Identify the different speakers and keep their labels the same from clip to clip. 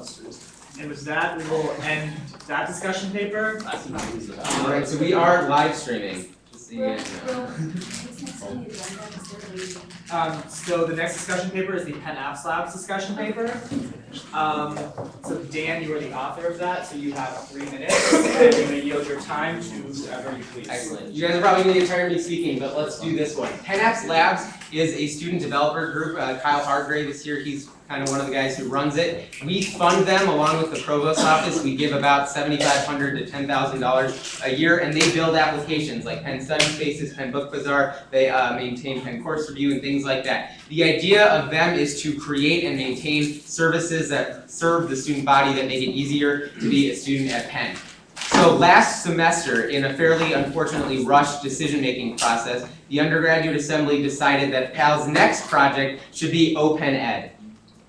Speaker 1: semesters.
Speaker 2: And with that, we will end that discussion paper.
Speaker 3: Alright, so we are live streaming, just so you guys know.
Speaker 2: So the next discussion paper is the Penn Apps Labs discussion paper. So Dan, you are the author of that, so you have 3 minutes, and you may yield your time to whoever you please.
Speaker 3: Excellent. You guys are probably going to get tired of me speaking, but let's do this one. Penn Apps Labs is a student developer group. Kyle Hargrave is here. He's kind of one of the guys who runs it. We fund them along with the Provost Office. We give about $7,500 to $10,000 a year, and they build applications like Penn Study Spaces, Penn Book Bazaar. They maintain Penn Course Review and things like that. The idea of them is to create and maintain services that serve the student body that make it easier to be a student at Penn. So last semester, in a fairly unfortunately rushed decision-making process, the undergraduate assembly decided that PAL's next project should be OpenEd.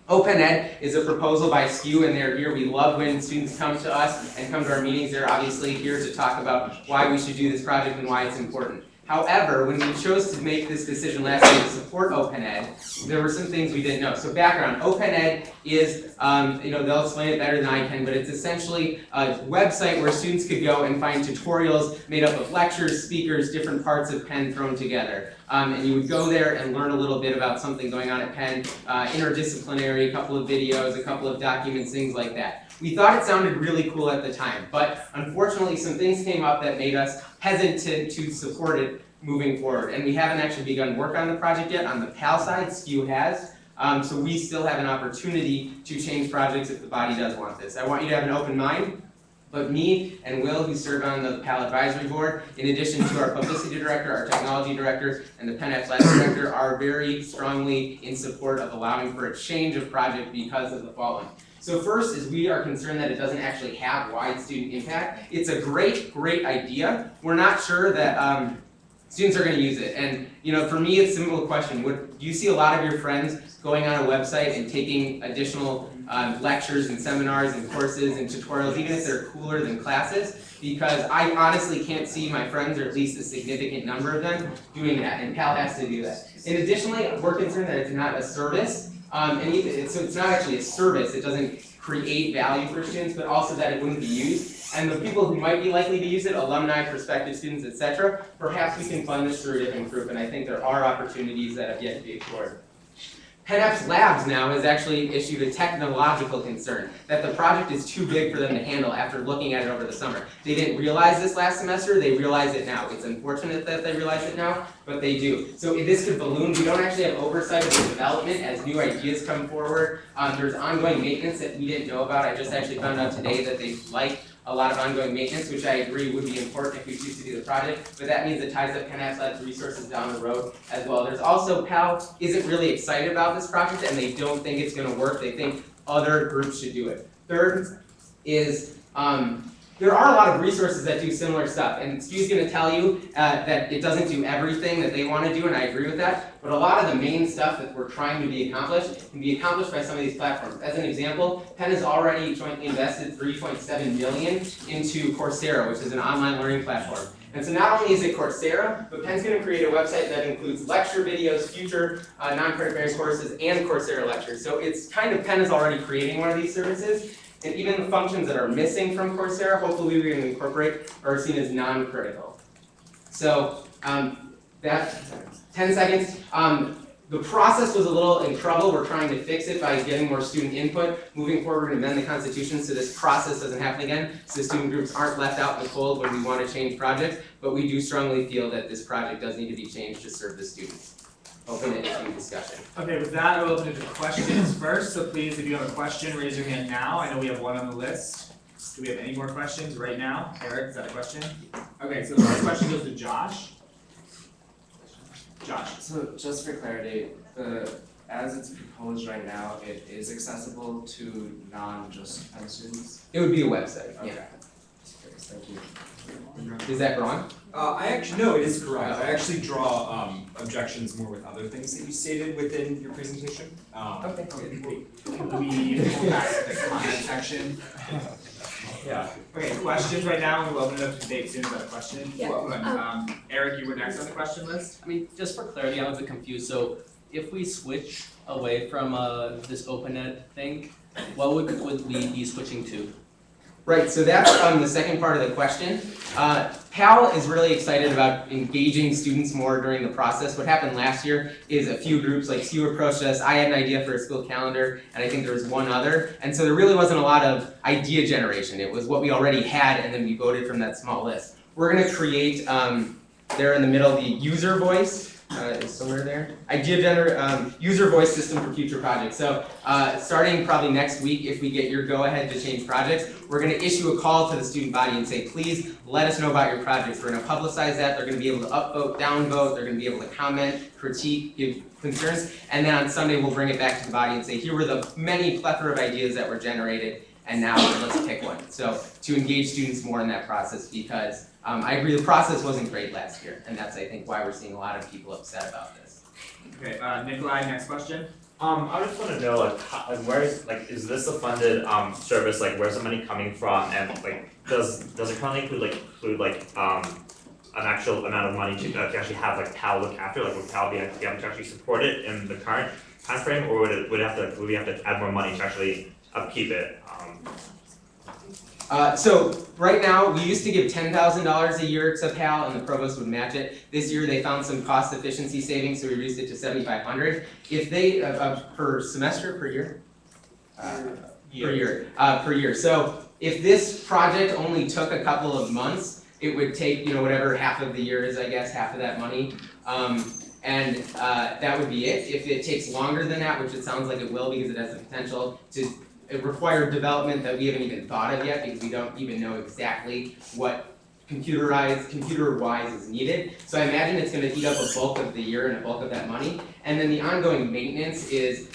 Speaker 3: OpenEd is a proposal by SKU, and they're here. We love when students come to us and come to our meetings. They're obviously here to talk about why we should do this project and why it's important. However, when we chose to make this decision last year to support OpenEd, there were some things we didn't know. So background, OpenEd is, they'll explain it better than I can, but it's essentially a website where students could go and find tutorials made up of lectures, speakers, different parts of Penn thrown together. And you would go there and learn a little bit about something going on at Penn, interdisciplinary, a couple of videos, a couple of documents, things like that. We thought it sounded really cool at the time, but unfortunately some things came up that made us hesitant to support it moving forward. And we haven't actually begun work on the project yet. On the PAL side, SKU has. So we still have an opportunity to change projects if the body does want this. I want you to have an open mind. But me and Will, who serve on the PAL Advisory Board, in addition to our publicity director, our technology director, and the Penn Apps Labs director, are very strongly in support of allowing for a change of project because of the following. So first is we are concerned that it doesn't actually have wide student impact. It's a great idea. We're not sure that students are going to use it. And for me, it's a simple question. Do you see a lot of your friends going on a website and taking additional lectures and seminars and courses and tutorials, even if they're cooler than classes? Because I honestly can't see my friends, or at least a significant number of them, doing that, and PAL has to do that. And additionally, we're concerned that it's not a service, so it's not actually a service. It doesn't create value for students, but also that it wouldn't be used. And the people who might be likely to use it, alumni, prospective students, etc., perhaps we can fund this through a different group, and I think there are opportunities that have yet to be explored. Penn Apps Labs now has actually issued a technological concern that the project is too big for them to handle after looking at it over the summer. They didn't realize this last semester, they realize it now. It's unfortunate that they realize it now, but they do. So this could balloon. We don't actually have oversight of the development as new ideas come forward. There's ongoing maintenance that we didn't know about. I just actually found out today that they like a lot of ongoing maintenance, which I agree would be important if we choose to do the project, but that means it ties up Penn Apps Labs resources down the road as well. There's also, PAL isn't really excited about this project and they don't think it's going to work. They think other groups should do it. Third is, there are a lot of resources that do similar stuff, and SKU's going to tell you that it doesn't do everything that they want to do, and I agree with that, but a lot of the main stuff that we're trying to be accomplished can be accomplished by some of these platforms. As an example, Penn has already jointly invested $3.7 million into Coursera, which is an online learning platform. And so not only is it Coursera, but Penn's going to create a website that includes lecture videos, future non-credit bearing courses, and Coursera lectures. So it's kind of, Penn is already creating one of these services. And even the functions that are missing from Coursera, hopefully we can incorporate, are seen as non-critical. So that's 10 seconds. The process was a little in trouble. We're trying to fix it by getting more student input, moving forward and amend the Constitution so this process doesn't happen again, so student groups aren't left out in the cold when we want to change projects. But we do strongly feel that this project does need to be changed to serve the students. Open it to discussion.
Speaker 2: Okay, with that, I will open it to questions first. So please, if you have a question, raise your hand now. I know we have one on the list. Do we have any more questions right now? Eric, is that a question? Okay, so the first question goes to Josh. Josh.
Speaker 1: So just for clarity, as it's proposed right now, it is accessible to non-just Penn students?
Speaker 3: It would be a website,
Speaker 1: Okay.
Speaker 3: yeah.
Speaker 1: Thank you.
Speaker 3: Is that wrong?
Speaker 4: No, it is correct. I actually draw objections more with other things that you stated within your presentation.
Speaker 3: Okay.
Speaker 2: Can we go back to the comment section?
Speaker 4: Yeah.
Speaker 2: Okay, questions right now, and we'll open it up to debate soon. Is that a question?
Speaker 5: Yeah.
Speaker 2: Well, Eric, you were next on the question list.
Speaker 6: I mean, just for clarity, I'm a bit confused. So if we switch away from this OpenEd thing,
Speaker 5: What would we be switching to?
Speaker 3: Right, so that's the second part of the question. PAL is really excited about engaging students more during the process. What happened last year is a few groups, like SKU approached us, I had an idea for a school calendar, and I think there was one other. And so there really wasn't a lot of idea generation. It was what we already had, and then we voted from that small list. We're gonna create, there in the middle, the user voice. Is somewhere there. User voice system for future projects. So starting probably next week, if we get your go-ahead to change projects, we're going to issue a call to the student body and say, please let us know about your projects. We're going to publicize that. They're going to be able to upvote, downvote. They're going to be able to comment, critique, give concerns. And then on Sunday, we'll bring it back to the body and say, here were the many plethora of ideas that were generated, and now let's pick one. So to engage students more in that process, because I agree the process wasn't great last year, and that's, I think, why we're seeing a lot of people upset about this.
Speaker 2: Okay, Nikolai, next question.
Speaker 6: I just want to know, like, how, like, where is, like, is this a funded service? Like, where's the money coming from? And like, does it currently include an actual amount of money to actually have like PAL look after? Like, would PAL be able to actually support it in the current time frame, or would we have to add more money to actually upkeep it?
Speaker 3: So right now, we used to give $10,000 a year to PAL, and the provost would match it. This year, they found some cost efficiency savings, so we reduced it to $7,500. If they per semester, per year, per year. So if this project only took a couple of months, it would take whatever half of the year is, I guess, half of that money. And that would be it. If it takes longer than that, which it sounds like it will because it has the potential to require development that we haven't even thought of yet because we don't even know exactly what computer-wise is needed. So I imagine it's going to eat up a bulk of the year and a bulk of that money. And then the ongoing maintenance is,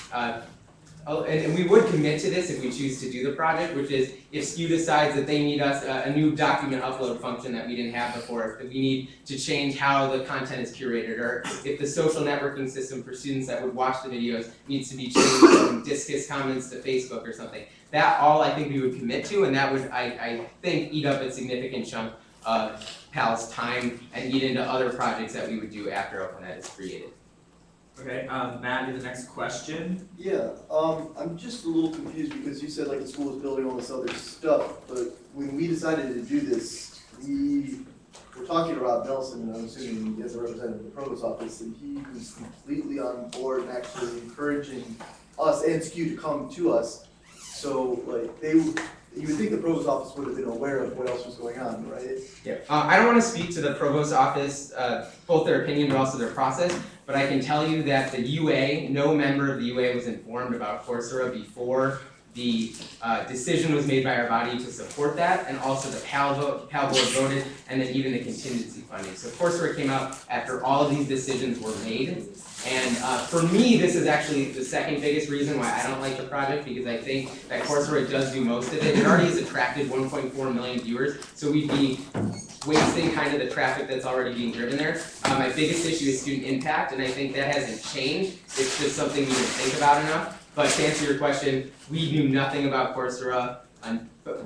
Speaker 3: and we would commit to this if we choose to do the project, which is if SKU decides that they need us a new document upload function that we didn't have before, if we need to change how the content is curated, or if the social networking system for students that would watch the videos needs to be changed from Disqus comments to Facebook or something. That all I think we would commit to, and that would, I think, eat up a significant chunk of PAL's time and eat into other projects that we would do after OpenEd is created.
Speaker 2: Okay, Matt, you're the next question.
Speaker 7: Yeah, I'm just a little confused because you said like the school is building all this other stuff, but when we decided to do this, we were talking about Nelson, and I'm assuming as a representative of the provost office, and he was completely on board and actually encouraging us and SKU to come to us. So like you would think the provost office would have been aware of what else was going on, right?
Speaker 3: Yeah. I don't want to speak to the provost office, both their opinion but also their process, but I can tell you that the UA, no member of the UA was informed about Coursera before the decision was made by our body to support that, and also the PAL board voted, and then even the contingency funding. So Coursera came out after all of these decisions were made. And for me, this is actually the second biggest reason why I don't like the project, because I think that Coursera does do most of it. It already has attracted 1.4 million viewers, so we'd be wasting kind of the traffic that's already being driven there. My biggest issue is student impact, and I think that hasn't changed. It's just something we didn't think about enough. But to answer your question, we knew nothing about Coursera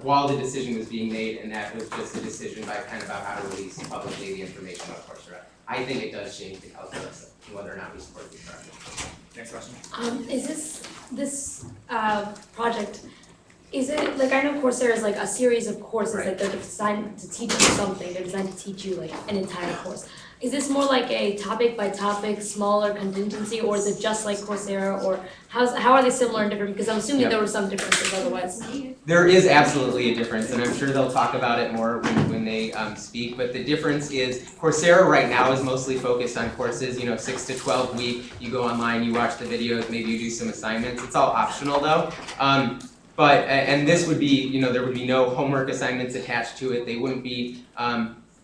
Speaker 3: while the decision was being made, and that was just a decision by kind of about how to release publicly the information about Coursera. I think it does change the calculus of whether or not we support these projects.
Speaker 2: Next question.
Speaker 8: Is this project, is it, like, I know Coursera is like a series of courses that they're designed to teach you something, they're designed to teach you like an entire course. Is this more like a topic by topic, smaller contingency, or is it just like Coursera, or how are they similar and different? Because I'm assuming there were some differences otherwise.
Speaker 3: There is absolutely a difference, and I'm sure they'll talk about it more when they speak, but the difference is Coursera right now is mostly focused on courses, 6 to 12 week, you go online, you watch the videos, maybe you do some assignments. It's all optional though. And this would be, there would be no homework assignments attached to it. They wouldn't be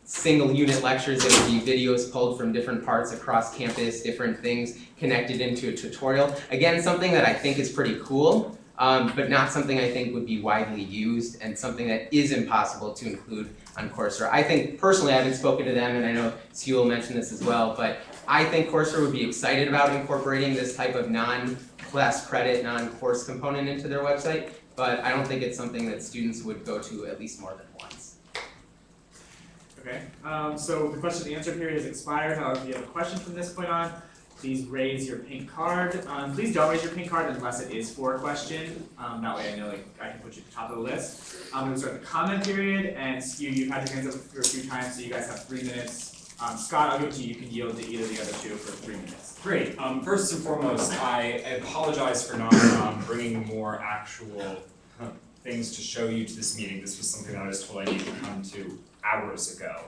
Speaker 3: single unit lectures. There would be videos pulled from different parts across campus, different things connected into a tutorial. Again, something that I think is pretty cool, but not something I think would be widely used, and something that is impossible to include on Coursera. I think, personally, I haven't spoken to them, and I know Sewell mentioned this as well, but I think Coursera would be excited about incorporating this type of non-class credit, non-course component into their website, but I don't think it's something that students would go to at least more than once.
Speaker 2: Okay, so the question and answer period has expired. However, if you have a question from this point on, please raise your pink card. Please don't raise your pink card unless it is for a question. That way I know I can put you at the top of the list. I'm gonna start the comment period, and Skew, you've had your hands up for a few times, so you guys have 3 minutes. Scott, I'll give it to you. You can yield to either of the other two for 3 minutes.
Speaker 4: Great. First and foremost, I apologize for not bringing more actual things to show you to this meeting. This was something that I was told I needed to come to hours ago.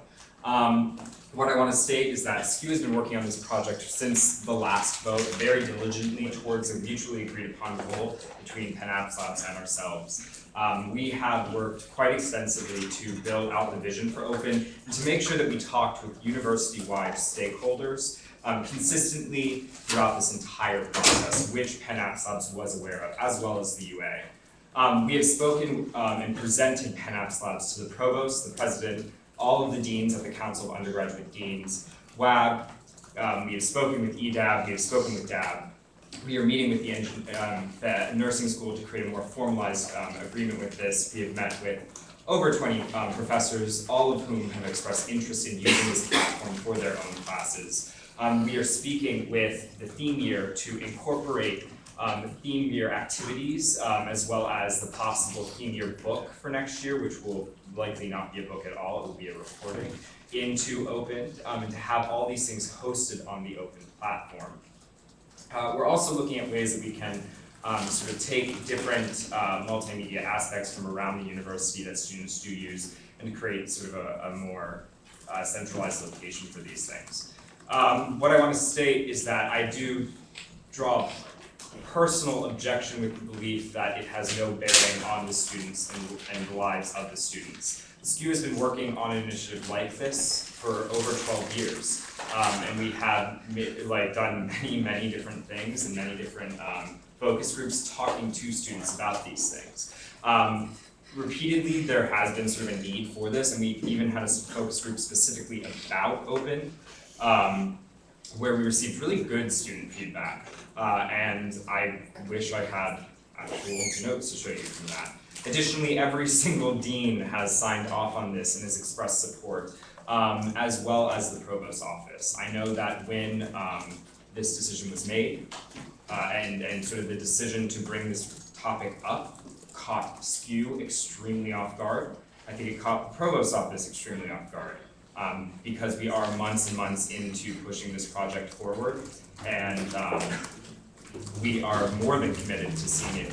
Speaker 4: What I want to state is that Skew has been working on this project since the last vote, very diligently towards a mutually agreed upon goal between Penn Apps Labs and ourselves. We have worked quite extensively to build out the vision for Open and to make sure that we talked with university-wide stakeholders consistently throughout this entire process, which Penn Apps Labs was aware of, as well as the UA. We have spoken and presented Penn Apps Labs to the provost, the president, all of the deans at the Council of Undergraduate Deans, WAB, we have spoken with EDAB, we have spoken with DAB. We are meeting with the nursing school to create a more formalized agreement with this. We have met with over 20 professors, all of whom have expressed interest in using this platform for their own classes. We are speaking with the theme year to incorporate the theme year activities, as well as the possible theme year book for next year, which will likely not be a book at all, it will be a recording, into Open, and to have all these things hosted on the Open platform. We're also looking at ways that we can sort of take different multimedia aspects from around the university that students do use and create sort of a more centralized location for these things. What I want to state is that I do draw personal objection with the belief that it has no bearing on the students and the lives of the students. Skew has been working on an initiative like this for over 12 years, and we have done many different things and many different focus groups talking to students about these things. Repeatedly, there has been sort of a need for this, and we've even had a focus group specifically about Open, where we received really good student feedback. And I wish I had actual notes to show you from that. Additionally, every single dean has signed off on this and has expressed support, as well as the provost office. I know that when this decision was made, and sort of the decision to bring this topic up caught Skew extremely off guard. I think it caught the provost office extremely off guard, because we are months and months into pushing this project forward, and we are more than committed to seeing it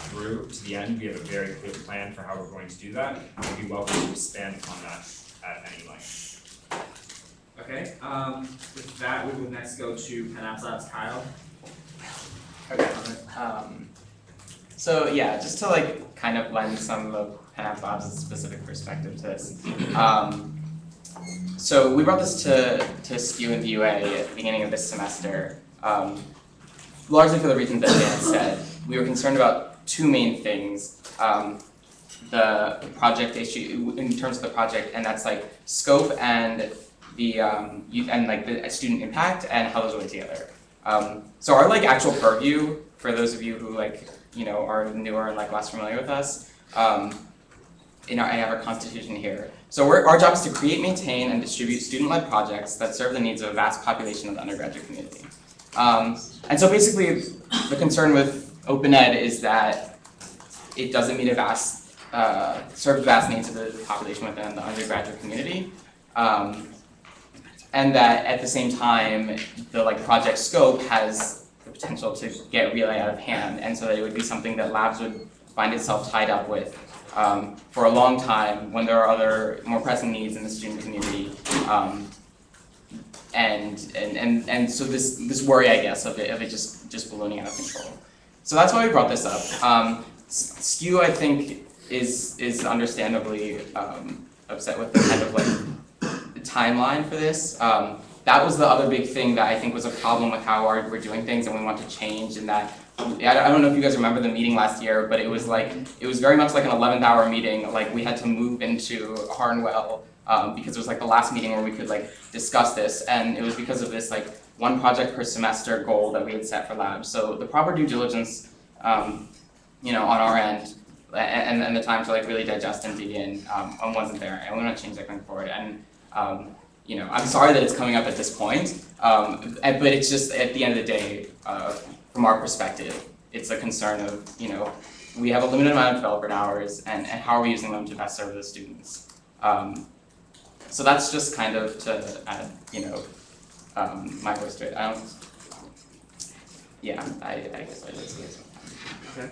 Speaker 4: through to the end. We have a very clear plan for how we're going to do that, and we'd be welcome to expand upon that at any length.
Speaker 2: Okay, with that, we will next go to Penn Apps Labs, Kyle.
Speaker 3: Okay. So yeah, just to like kind of lend some of Penn Apps Labs' specific perspective to this. So we brought this to Skew and UA at the beginning of this semester, largely for the reasons that Dan said. We were concerned about 2 main things. The project issue in terms of the project, and that's like scope and the the student impact and how those relate together. So our like actual purview, for those of you who are newer and less familiar with us, I have our constitution here. So our job is to create, maintain, and distribute student-led projects that serve the needs of a vast population of the undergraduate community. And so basically, the concern with Open Ed is that it doesn't meet serve vast needs of the population within the undergraduate community. And that at the same time, the project scope has the potential to get really out of hand, and so that it would be something that labs would find itself tied up with for a long time when there are other more pressing needs in the student community. And so this worry, I guess, of it just ballooning out of control. So that's why we brought this up. Skew, I think, is understandably upset with the kind of timeline for this. That was the other big thing that I think was a problem with how we're doing things, and we want to change. And that I don't know if you guys remember the meeting last year, but it was very much like an 11th hour meeting. We had to move into Harnwell because it was the last meeting where we could discuss this, and it was because of this 1 project per semester goal that we had set for labs. So the proper due diligence, on our end, and the time to really digest and dig in, wasn't there, and we want to change that going forward. And
Speaker 9: I'm sorry that it's coming up at this point, but it's just at the end of the day, from our perspective, it's a concern of, we have a limited amount of developer hours, and how are we using them to best serve the students? So that's just kind of to add, my voice to it. I guess I just say so.
Speaker 2: Okay.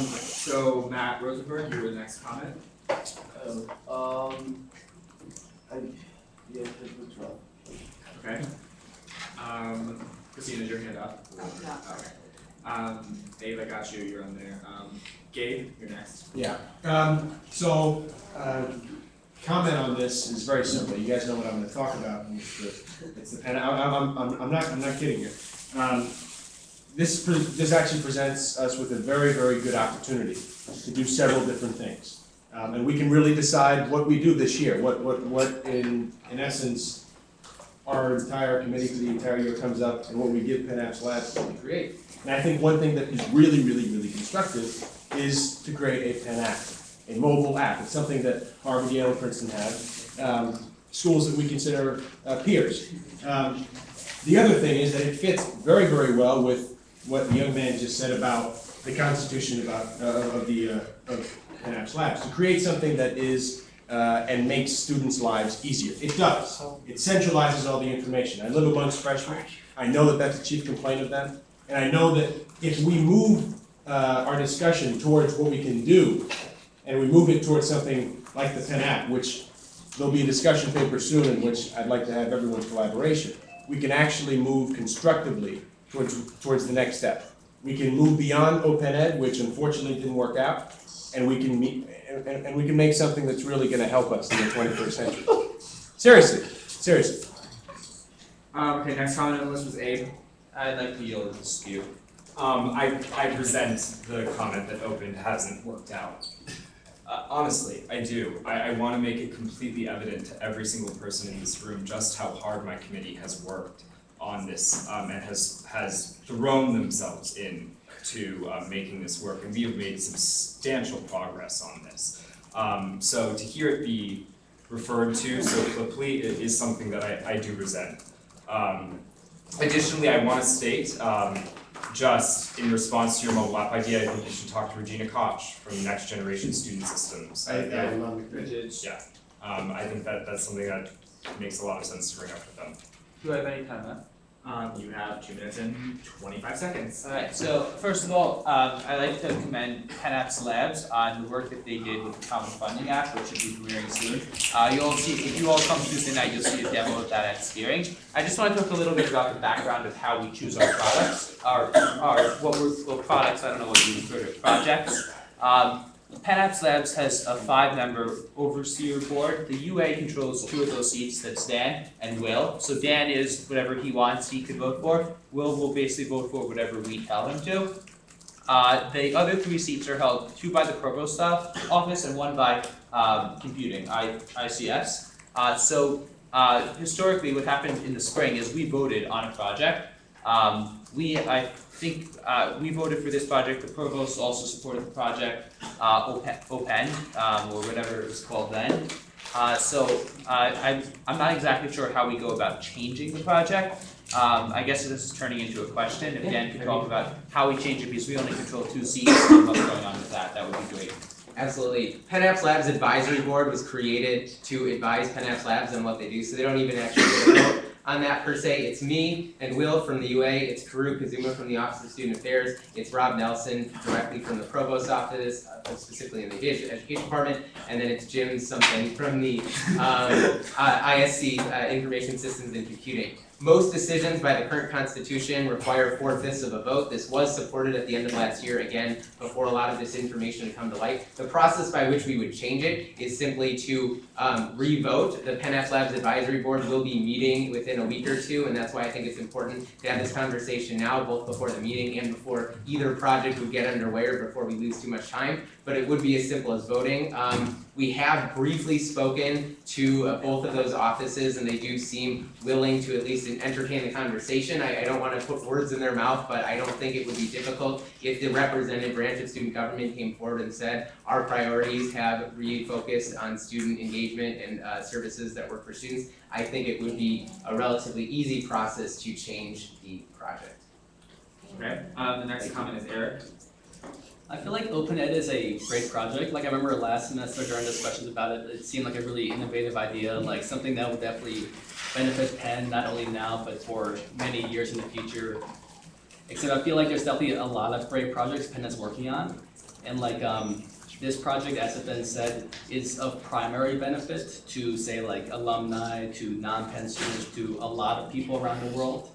Speaker 2: So Matt Rosenberg, you were the next comment.
Speaker 7: Yeah, that's rough.
Speaker 2: Okay. Christina, is your hand up? Okay. Dave, I got you, you're on there. Gabe, you're next.
Speaker 10: Yeah, comment on this is very simple, you guys know what I'm gonna talk about, and I'm not kidding you. This actually presents us with a very, very good opportunity to do several different things. And we can really decide what we do this year, what in essence, our entire committee for the entire year comes up, and what we give Penn Apps Labs to create. And I think one thing that is really, really, really constructive is to create a Penn app, a mobile app. It's something that Harvard, Yale, and Princeton have, schools that we consider peers. The other thing is that it fits very, very well with what the young man just said about the constitution of Penn Apps Labs, to create something that is and makes students' lives easier. It does. It centralizes all the information. I live amongst freshmen. I know that that's a chief complaint of them. And I know that if we move our discussion towards what we can do, and we move it towards something like the Penn app, which there'll be a discussion paper soon in which I'd like to have everyone's collaboration, we can actually move constructively towards the next step. We can move beyond OpenEd, which unfortunately didn't work out, and we can make something that's really going to help us in the 21st century. Seriously.
Speaker 2: Okay, next comment on the list was Abe.
Speaker 5: I'd like to yield to Skew.
Speaker 4: I resent the comment that Open hasn't worked out. Honestly, I do. I want to make it completely evident to every single person in this room just how hard my committee has worked on this and has thrown themselves in to making this work, and we have made substantial progress on this. So to hear it be referred to so quickly is something that I do resent. Additionally, I want to state, just in response to your mobile app idea, I think you should talk to Regina Koch from Next Generation Student Systems.
Speaker 2: I
Speaker 4: think that's something that makes a lot of sense to bring up with them.
Speaker 5: Do I have any time left?
Speaker 2: You have 2 minutes and 25 seconds.
Speaker 5: Alright, so first of all, I'd like to commend Penn Apps Labs on the work that they did with the Common Funding App, which should be premiering soon. You'll see, if you all come Tuesday night, you'll see a demo of that at Spearing. I just want to talk a little bit about the background of how we choose our products, products, I don't know what you refer to, projects. Penn Apps Labs has a 5-member overseer board. The UA controls 2 of those seats, that's Dan and Will. So Dan is whatever he wants, he could vote for. Will basically vote for whatever we tell him to. The other 3 seats are held, 2 by the provost office and 1 by computing, ICS. Historically what happened in the spring is we voted on a project. We voted for this project, the provost also supported the project, OPEN, or whatever it was called then. I'm not exactly sure how we go about changing the project. I guess this is turning into a question, if Dan could talk about how we change it, because we only control 2 seats, and what's going on with that would be great.
Speaker 3: Absolutely. Penn Apps Labs Advisory Board was created to advise Penn Apps Labs on what they do, so they don't even actually vote on that per se. It's me and Will from the UA, it's Karu Kazuma from the Office of Student Affairs, it's Rob Nelson directly from the Provost's office, specifically in the Education Department, and then it's Jim something from the ISC, Information Systems and Computing. Most decisions by the current constitution require 4/5 of a vote. This was supported at the end of last year, again, before a lot of this information had come to light. The process by which we would change it is simply to re-vote. The Penn Apps Labs Advisory Board will be meeting within a week or 2, and that's why I think it's important to have this conversation now, both before the meeting and before either project would get underway or before we lose too much time. But it would be as simple as voting. We have briefly spoken to both of those offices, and they do seem willing to at least to entertain the conversation. I don't wanna put words in their mouth, but I don't think it would be difficult if the represented branch of student government came forward and said, our priorities have refocused on student engagement and services that work for students. I think it would be a relatively easy process to change the project.
Speaker 2: Okay, the next comment is Eric.
Speaker 11: I feel like Open Ed is a great project. Like I remember last semester during discussions about it, it seemed like a really innovative idea, like something that would definitely benefit Penn, not only now, but for many years in the future. Except I feel like there's definitely a lot of great projects Penn is working on. And like this project, as it's been said, is of primary benefit to say like alumni, to non-Penn students, to a lot of people around the world.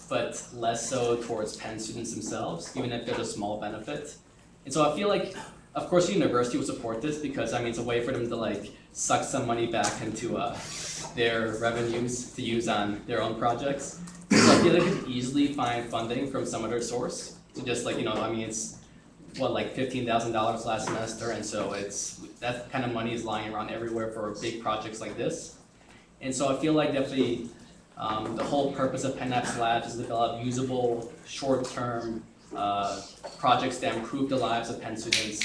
Speaker 11: But less so towards Penn students themselves, even if there's a small benefit. And so I feel like, of course, the university will support this because I mean it's a way for them to like suck some money back into their revenues to use on their own projects. So I feel like they could easily find funding from some other source to just like, I mean it's what, like $15,000 last semester, and so it's that kind of money is lying around everywhere for big projects like this. And so I feel like definitely the whole purpose of Penn Apps Labs is to develop usable, short-term projects that improve the lives of Penn students.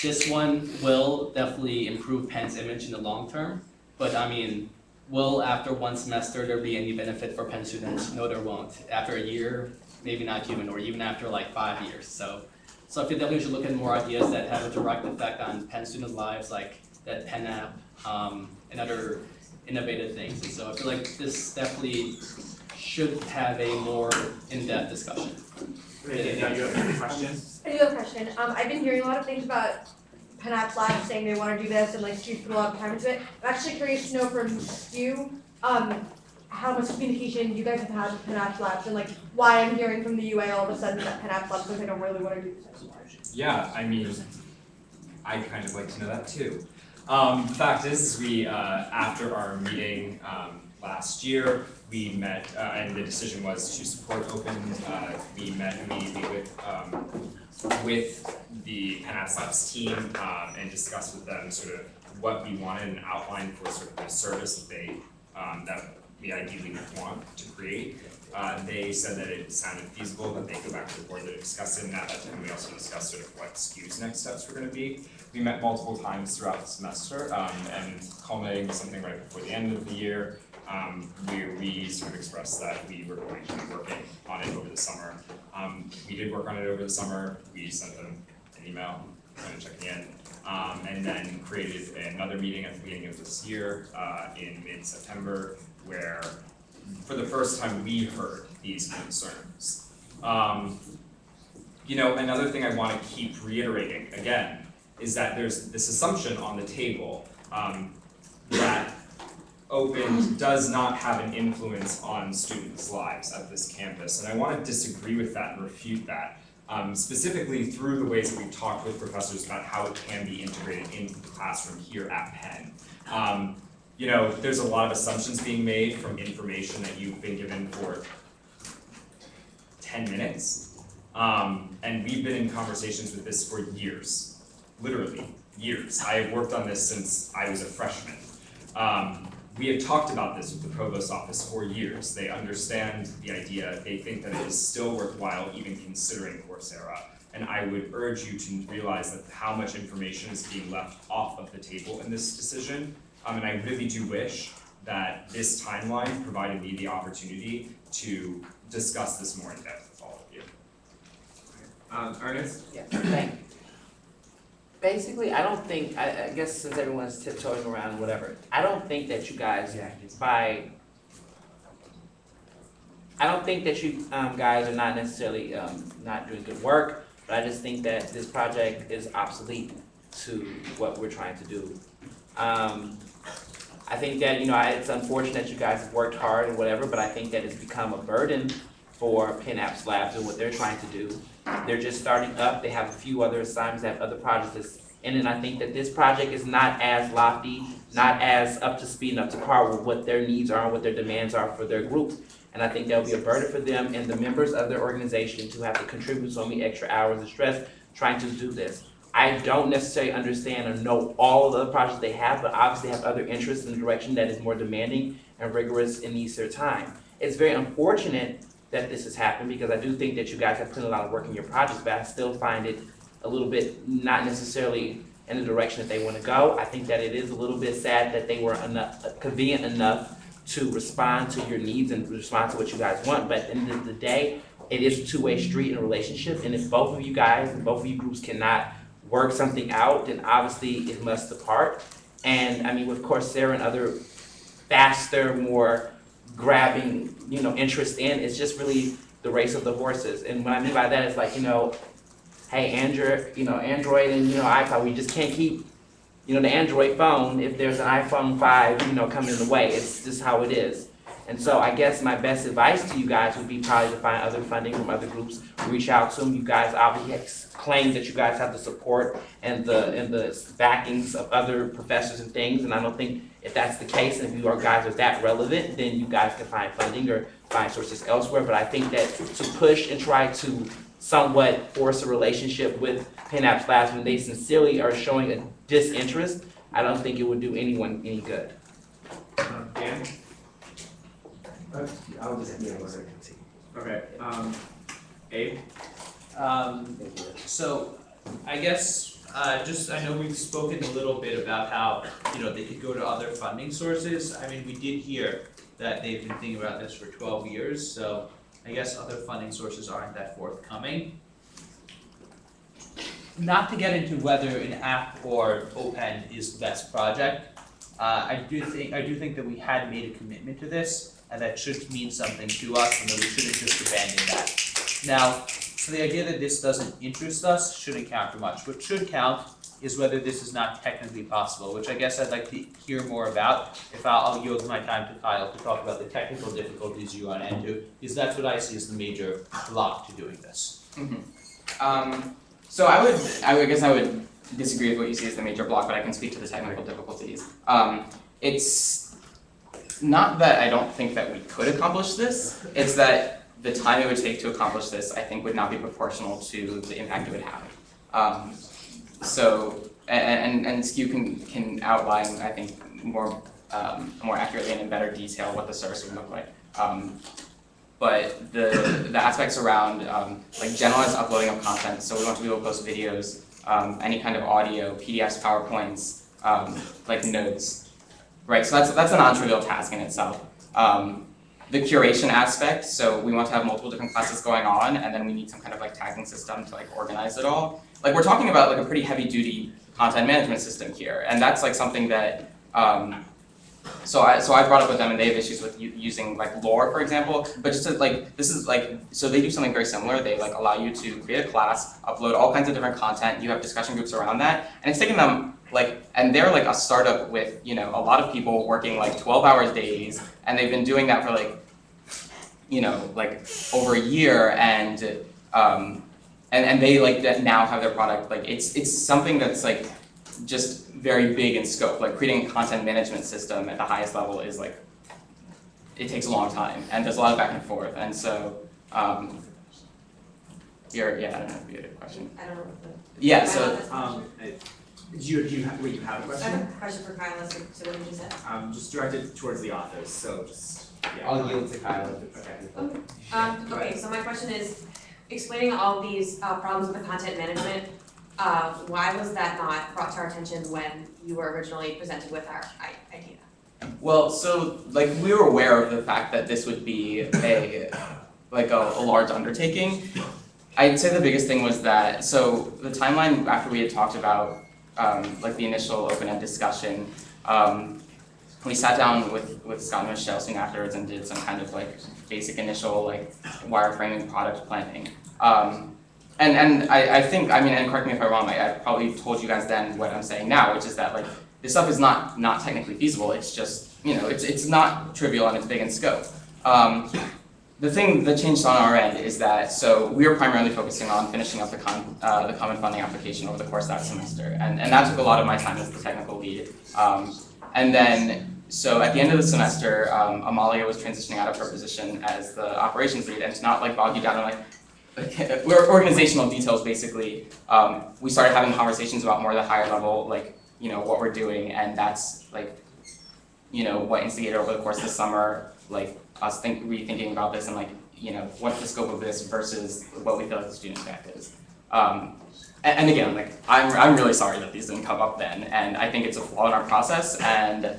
Speaker 11: This one will definitely improve Penn's image in the long term, but I mean, will after one semester there be any benefit for Penn students? No, there won't. After a year, maybe not even, or even after like 5 years. So I feel definitely we should look at more ideas that have a direct effect on Penn students' lives, like that Penn app and other innovative things. And so I feel like this definitely should have a more in-depth discussion.
Speaker 2: Great, now you have a question?
Speaker 12: I do have a question. I've been hearing a lot of things about Penn Apps Labs saying they want to do this and like students put a lot of time into it. I'm actually curious to know from you how much communication you guys have had with Penn Apps Labs and like why I'm hearing from the UA all of a sudden that Penn Apps Labs says they don't really want to do this anymore.
Speaker 4: Yeah, I mean, I'd kind of like to know that too. The fact is, we, after our meeting last year, we met, and the decision was to support Open. We met immediately with the Penn Apps Labs team and discussed with them sort of what we wanted and outlined for sort of the service that they, that we ideally would want to create. They said that it sounded feasible, that they go back to the board to discuss it, and at that time we also discussed sort of what SKU's next steps were going to be. We met multiple times throughout the semester, and culminating with something right before the end of the year, where we sort of expressed that we were going to be working on it over the summer. We did work on it over the summer. We sent them an email, kind of checking in, and then created another meeting at the beginning of this year in mid-September, where for the first time we heard these concerns. Another thing I want to keep reiterating again is that there's this assumption on the table that Open does not have an influence on students' lives at this campus, and I want to disagree with that and refute that, specifically through the ways that we've talked with professors about how it can be integrated into the classroom here at Penn. There's a lot of assumptions being made from information that you've been given for 10 minutes. And we've been in conversations with this for years, literally years. I have worked on this since I was a freshman. We have talked about this with the Provost's office for years. They understand the idea. They think that it is still worthwhile even considering Coursera. And I would urge you to realize that how much information is being left off of the table in this decision. And I really do wish that this timeline provided me the opportunity to discuss this more in depth with all of you.
Speaker 2: Ernest?
Speaker 13: Yeah, thank you. Basically, I don't think, I guess since everyone's tiptoeing around whatever, I don't think that you guys, I don't think that you guys are not necessarily not doing good work, but I just think that this project is obsolete to what we're trying to do. I think that, it's unfortunate that you guys have worked hard and whatever, but I think that it's become a burden for Penn Apps Labs and what they're trying to do. They're just starting up. They have a few other assignments, they have other projects. And then I think that this project is not as lofty, not as up to speed and up to par with what their needs are and what their demands are for their group. And I think that will be a burden for them and the members of their organization to have to contribute so many extra hours of stress trying to do this. I don't necessarily understand or know all of the other projects they have, but obviously have other interests in a direction that is more demanding and rigorous and needs their time. It's very unfortunate that this has happened because I do think that you guys have put in a lot of work in your projects, but I still find it a little bit not necessarily in the direction that they want to go. I think that it is a little bit sad that they were convenient enough to respond to your needs and respond to what you guys want, but at the end of the day, it is a two-way street in a relationship, and if both of you guys and both of you groups cannot work something out, then obviously it must depart. And I mean, with Coursera and other faster, more grabbing, interest in, it's just really the race of the horses. And what I mean by that is like, hey, Android, and iPod, we just can't keep, the Android phone if there's an iPhone 5, coming in the way. It's just how it is. And so I guess my best advice to you guys would be probably to find other funding from other groups, reach out to them. You guys obviously claim that you guys have the support and the backings of other professors and things, and I don't think if that's the case, and if you guys are that relevant, then you guys can find funding or find sources elsewhere. But I think that to push and try to somewhat force a relationship with Penn Apps Labs when they sincerely are showing a disinterest, I don't think it would do anyone any good.
Speaker 2: Dan?
Speaker 3: I'll just,
Speaker 2: Okay, Abe?
Speaker 5: So I guess, I know we've spoken a little bit about how, they could go to other funding sources. I mean, we did hear that they've been thinking about this for 12 years, so I guess other funding sources aren't that forthcoming. Not to get into whether an app or OPEN is the best project, I do think that we had made a commitment to this, and that should mean something to us, and that we shouldn't just abandon that. Now, so the idea that this doesn't interest us shouldn't count for much. What should count is whether this is not technically possible, which I guess I'd like to hear more about. If I'll yield my time to Kyle to talk about the technical difficulties you run into, because that's what I see as the major block to doing this.
Speaker 9: So I guess I would disagree with what you see as the major block, but I can speak to the technical difficulties. It's not that I don't think that we could accomplish this, it's that the time it would take to accomplish this, I think, would not be proportional to the impact it would have. And Skew can outline, I think, more accurately and in better detail what the service would look like. But the aspects around like generalized uploading of content, so we want to be able to post videos, any kind of audio, PDFs, PowerPoints, like notes, right? So that's a non-trivial task in itself. The curation aspect, so we want to have multiple different classes going on, and then we need some kind of like tagging system to like organize it all. Like we're talking about like a pretty heavy-duty content management system here, and that's like something that so I brought up with them, and they have issues with using like Lore, for example. But just to like, this is like, so they do something very similar. They like allow you to create a class, upload all kinds of different content. You have discussion groups around that, and it's taken them like, and they're like a startup with a lot of people working like 12-hour days, and they've been doing that for like like over a year, and they like that now have their product. Like it's something that's like just very big in scope. Like creating a content management system at the highest level is like, it takes a long time, and there's a lot of back and forth. And so, I don't know if you had a question.
Speaker 12: I don't know what the.
Speaker 9: Yeah, so,
Speaker 2: Do you have a
Speaker 12: I
Speaker 2: question?
Speaker 12: have a question for Kyle, so what did you say?
Speaker 2: Just directed towards the authors, so just, yeah.
Speaker 3: I'll yield to Kyle.
Speaker 2: Okay.
Speaker 12: Okay, so my question is, explaining all these problems with the content management, why was that not brought to our attention when you were originally presented with our idea?
Speaker 9: well, so like we were aware of the fact that this would be a large undertaking. I'd say the biggest thing was that, so the timeline after we had talked about like the initial open-end discussion, we sat down with Scott and Michelle soon afterwards and did some kind of like basic initial like wireframing product planning. And I think, I mean, and correct me if I'm wrong, I probably told you guys then what I'm saying now, which is that like this stuff is not technically feasible. It's just, it's not trivial and it's big in scope. The thing that changed on our end is that, so we were primarily focusing on finishing up the common funding application over the course of that semester, and that took a lot of my time as the technical lead. And then, so at the end of the semester, Amalia was transitioning out of her position as the operations lead, and to not like bog you down in like organizational details, basically, we started having conversations about more the higher level, like, what we're doing, and that's like what instigated over the course of the summer, like us rethinking about this and like, what's the scope of this versus what we feel like the student impact is. And again, like I'm really sorry that these didn't come up then, and I think it's a flaw in our process, and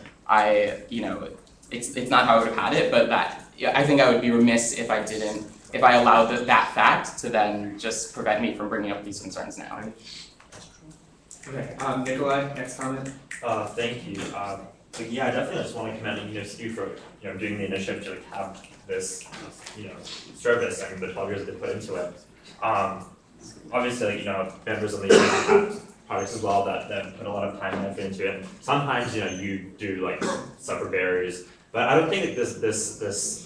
Speaker 9: it's not how I would have had it, but I think I would be remiss if I allowed that fact to then just prevent me from bringing up these concerns now.
Speaker 2: Okay, Nikolai, next comment.
Speaker 6: Thank you. Yeah, I definitely just want to commend Stu for doing the initiative to like have this service and the 12 years they put into it. Obviously, members of the union have projects as well that put a lot of time and effort into it. And sometimes you do like suffer barriers, but I don't think that this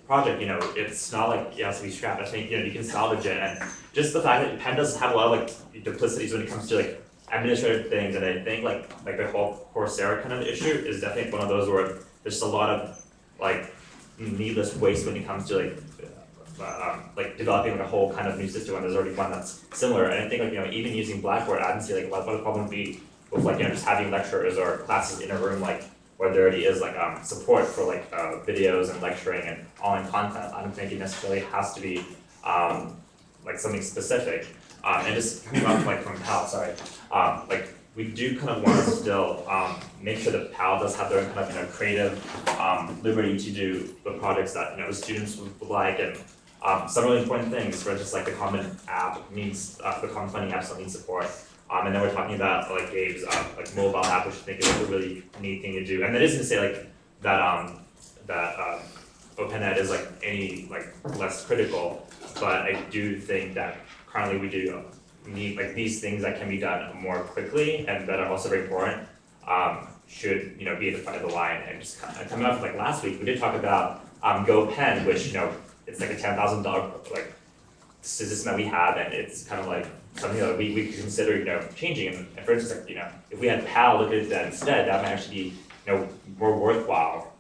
Speaker 6: project it's not like it has to be scrapped. I think you can salvage it, and just the fact that Penn does have a lot of like duplicities when it comes to like administrative things, and I think like the whole Coursera kind of issue is definitely one of those where there's just a lot of like needless waste when it comes to like developing like a whole kind of new system when there's already one that's similar. And I think like even using Blackboard, I don't see like what the problem would be with like just having lecturers or classes in a room like where there already is like support for like videos and lecturing and online content. I don't think it necessarily has to be like something specific. And just coming up like from PAL, like we do kind of want to still make sure that PAL does have their own kind of creative liberty to do the projects that the students would like, and some really important things for just like the Common App needs the Common Funding app still needs support. And then we're talking about like Gabe's like mobile app, which I think is a really neat thing to do. And that isn't to say like that OpenEd is like any like less critical, but I do think that currently we do need like these things that can be done more quickly and that are also very important should be at the front of the line. And just coming up like last week, we did talk about GoPen, which it's like a $10,000 like system that we have, and it's kind of like something that we could consider changing. And for instance, like if we had PAL look at that instead, that might actually be more worthwhile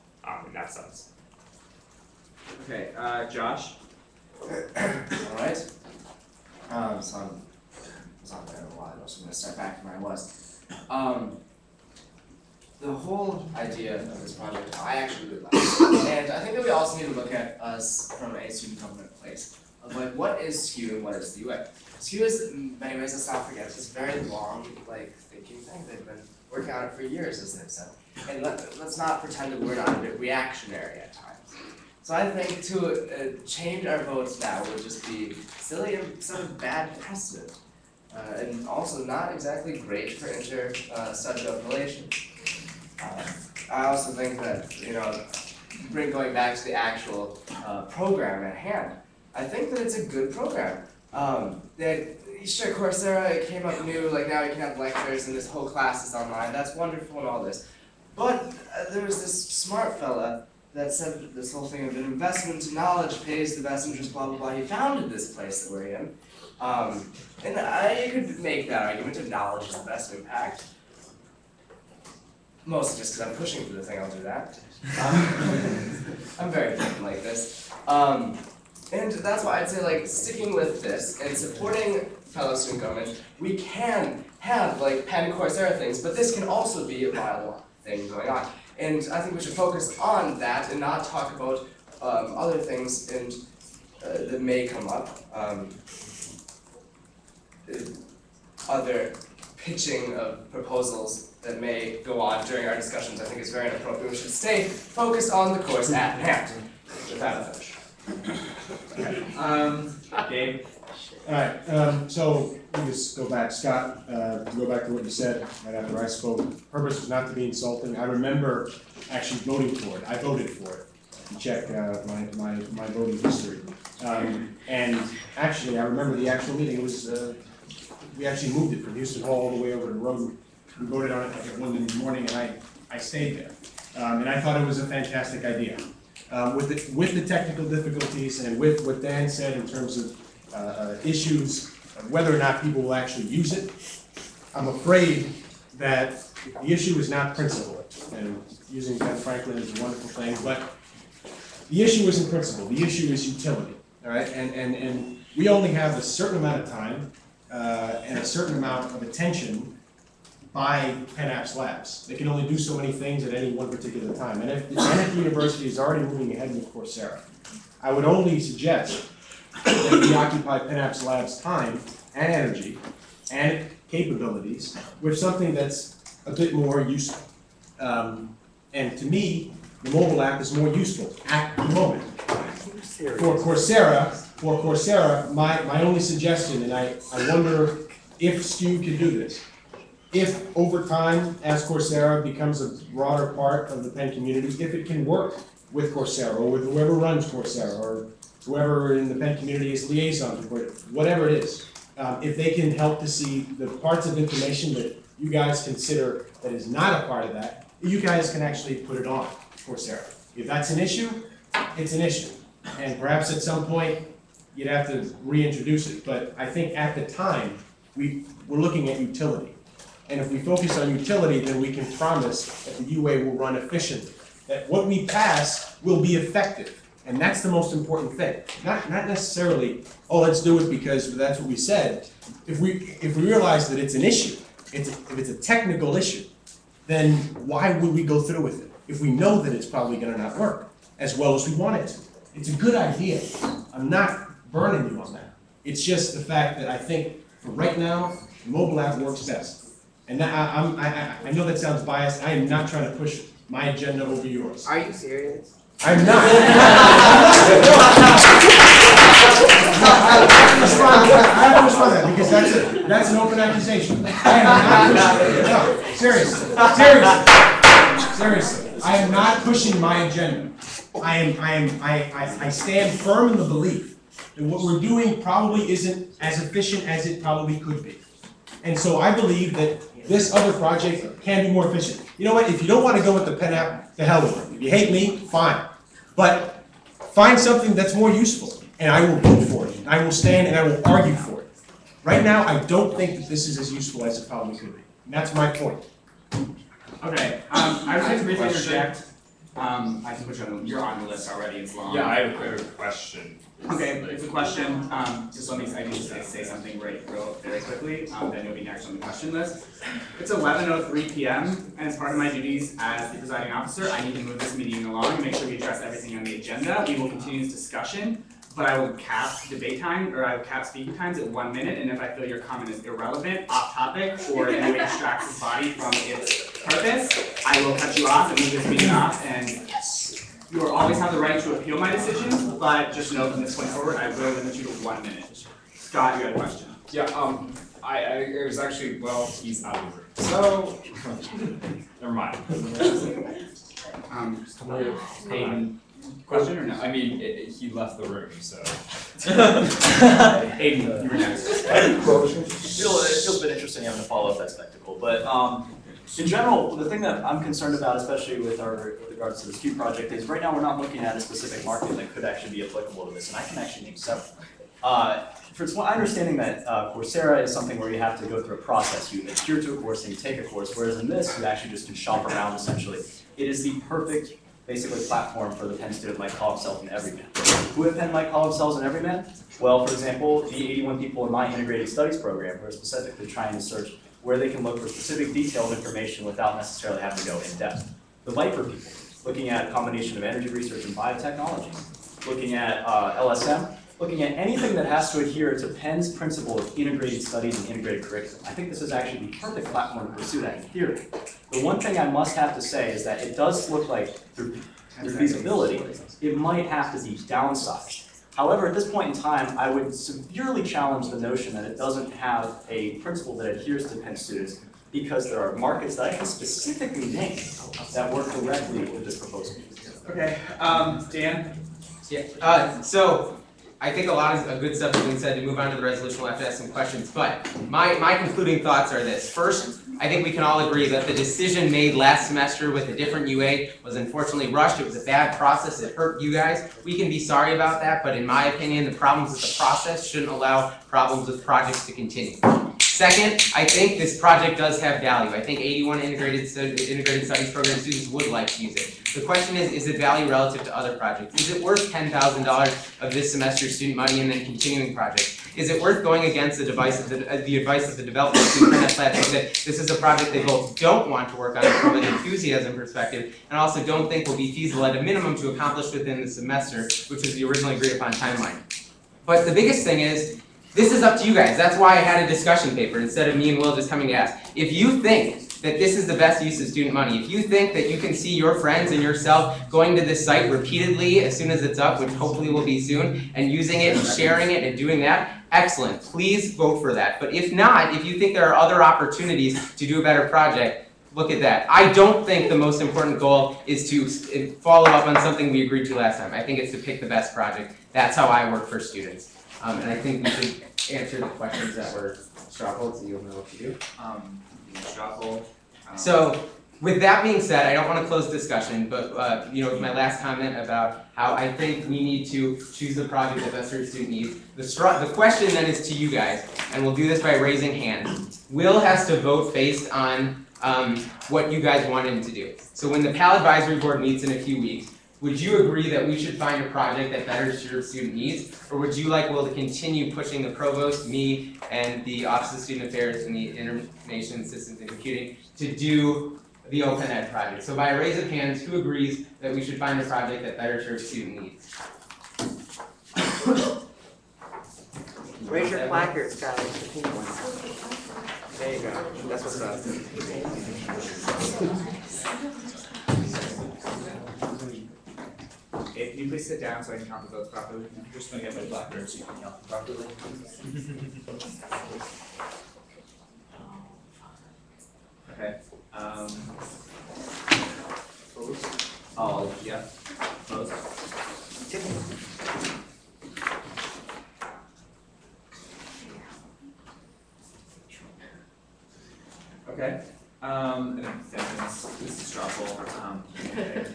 Speaker 6: in that sense.
Speaker 2: Okay, Josh.
Speaker 1: Alright. So I was on there a while, so I'm gonna start back from where I was. The whole idea of this project, I actually really like it. And I think that we also need to look at us from a student government place of like what is SKU and what is the UA. SKU is in many ways, let's not forget, this very long like thinking thing. They've been working on it for years, as they've said. And let's not pretend that we're not a bit reactionary at times. So I think to change our votes now would just be silly and sort of bad precedent. And also not exactly great for inter-subject relations. I also think that, going back to the actual program at hand, I think that it's a good program. Sure, Coursera, it came up new, like now you can have lectures and this whole class is online, that's wonderful and all this. But there was this smart fella that said this whole thing of an investment in knowledge pays the best interest, blah, blah, blah. He founded this place that we're in. And I could make that argument of knowledge is the best impact. Mostly just because I'm pushing for the thing, I'll do that. I'm very thinking like this. And that's why I'd say like sticking with this and supporting fellow student government, we can have like Penn Coursera things, but this can also be a viable thing going on. And I think we should focus on that and not talk about other things that may come up. Other pitching of proposals that may go on during our discussions I think is very inappropriate. We should stay focused on the course at hand. With that, I'll finish.
Speaker 2: Okay. Gabe.
Speaker 10: Alright, so let me just go back, Scott, to go back to what you said right after I spoke. Purpose was not to be insulting. I remember actually voting for it. I voted for it. You check my voting history. And actually, I remember the actual meeting. It was we actually moved it from Houston Hall all the way over to Roden. We voted on it at 1 in the morning, and I stayed there. And I thought it was a fantastic idea. With the technical difficulties and with what Dan said in terms of issues of whether or not people will actually use it, I'm afraid that the issue is not principle. And using Ben Franklin is a wonderful thing, but the issue isn't principle. The issue is utility. All right, and we only have a certain amount of time and a certain amount of attention by Penn Apps Labs. They can only do so many things at any one particular time. And if the University is already moving ahead with Coursera, I would only suggest that we occupy Penn Apps Labs' time and energy and capabilities with something that's a bit more useful. And to me, the mobile app is more useful at the moment. For Coursera, my only suggestion, and I wonder if Stu can do this, if over time, as Coursera becomes a broader part of the Penn community, if it can work with Coursera, or with whoever runs Coursera, or whoever in the Penn community is liaisons with it, whatever it is, if they can help to see the parts of information that you guys consider that is not a part of that, you guys can actually put it on Coursera. If that's an issue, it's an issue. And perhaps at some point, you'd have to reintroduce it. But I think at the time, we're looking at utility. And if we focus on utility, then we can promise that the UA will run efficiently, that what we pass will be effective. And that's the most important thing. Not necessarily, oh, let's do it because that's what we said. If we realize that it's an issue, if it's a technical issue, then why would we go through with it if we know that it's probably going to not work as well as we want it to? It's a good idea. I'm not burning you on that. It's just the fact that I think for right now, the mobile app works best. And I know that sounds biased. I am not trying to push my agenda over yours.
Speaker 3: Are you serious?
Speaker 10: I'm not. I have to respond to that because that's an open accusation. I am not pushing, no, seriously. I am not pushing my agenda. I stand firm in the belief that what we're doing probably isn't as efficient as it probably could be. And so I believe that this other project can be more efficient. You know what, if you don't want to go with the Penn app, the hell with it. If you hate me, fine. But find something that's more useful, and I will vote for it. I will stand and I will argue for it. Right now, I don't think that this is as useful as it probably could be. And that's my point.
Speaker 14: Okay, I would like to briefly interject. I can put you on, you're on the list already, it's long.
Speaker 4: Yeah, I have a question.
Speaker 14: Okay, it's a question, just let me, I can just say something very quickly, then you'll be next on the question list. It's 11:03 p.m. and as part of my duties as the presiding officer, I need to move this meeting along and make sure we address everything on the agenda. We will continue this discussion, but I will cap debate time, or I will cap speaking times at 1 minute, and if I feel your comment is irrelevant, off topic, or in any way distracts the body from its purpose, I will cut you off and move this meeting off, and you will always have the right to appeal my decisions, but just know from this point forward, I will limit you to 1 minute. Scott, you had a question.
Speaker 4: Yeah, it was actually, well, he's out of the room. So, never mind.
Speaker 14: Hayden, question or no?
Speaker 4: I mean, he left the room, so.
Speaker 14: Hayden, you were next.
Speaker 15: It feels a bit interesting having to follow up that spectacle, but in general, the thing that I'm concerned about, especially with regards to this Q project, is right now we're not looking at a specific market that could actually be applicable to this, and I can actually name several. It's my understanding that Coursera is something where you have to go through a process. You adhere to a course and you take a course, whereas in this, you actually just can shop around essentially. It is the perfect, basically, platform for the Penn student might call himself an everyman. Who at Penn might call themselves an everyman? Well, for example, the 81 people in my integrated studies program who are specifically trying to search where they can look for specific detailed information without necessarily having to go in depth. The Viper people, looking at a combination of energy research and biotechnology, looking at LSM, looking at anything that has to adhere to Penn's principle of integrated studies and integrated curriculum. I think this is actually the perfect platform to pursue that in theory. The one thing I must have to say is that it does look like through feasibility, it might have to be downsized. However, at this point in time, I would severely challenge the notion that it doesn't have a principle that adheres to Penn students because there are markets that I can specifically name that work directly with this proposal.
Speaker 2: Okay, Dan?
Speaker 3: Yeah, so I think a lot of good stuff has been said. To move on to the resolution, we'll have to ask some questions. But my concluding thoughts are this. First, I think we can all agree that the decision made last semester with a different UA was unfortunately rushed. It was a bad process. It hurt you guys. We can be sorry about that, but in my opinion, the problems with the process shouldn't allow problems with projects to continue. Second, I think this project does have value. I think 81 integrated studies program students would like to use it. The question is it value relative to other projects? Is it worth $10,000 of this semester's student money and then continuing projects? Is it worth going against the advice of the developers who Penn Labs who said this is a project they both don't want to work on from an enthusiasm perspective, and also don't think will be feasible at a minimum to accomplish within the semester, which was the originally agreed upon timeline. But the biggest thing is, this is up to you guys. That's why I had a discussion paper instead of me and Will just coming to ask. If you think that this is the best use of student money, if you think that you can see your friends and yourself going to this site repeatedly as soon as it's up, which hopefully will be soon, and using it and sharing it and doing that, excellent. Please vote for that. But if not, if you think there are other opportunities to do a better project, look at that. I don't think the most important goal is to follow up on something we agreed to last time. I think it's to pick the best project. That's how I work for students. And I think we should answer the questions that were straw polled, so you'll know what to do.
Speaker 14: Straw poll.
Speaker 3: So, with that being said, I don't want to close discussion, but with my last comment about how I think we need to choose the project that best serves student needs. The question then is to you guys, and we'll do this by raising hands. Will has to vote based on what you guys want him to do. So when the PAL Advisory Board meets in a few weeks, would you agree that we should find a project that better serves student needs? Or would you like Will to continue pushing the provost, me, and the Office of Student Affairs and the Information Systems and Computing to do the Open Ed project? So by a raise of hands, who agrees that we should find a project that better serves student needs?
Speaker 13: Raise your placards, guys, the pink ones. There you go, that's what's up.
Speaker 14: Hey, can you please sit down so I can count the votes properly? I'm just gonna get my blackboard so you can count them properly. Okay, opposed? All, yeah, opposed? Okay, and abstentions, this is straw poll, okay.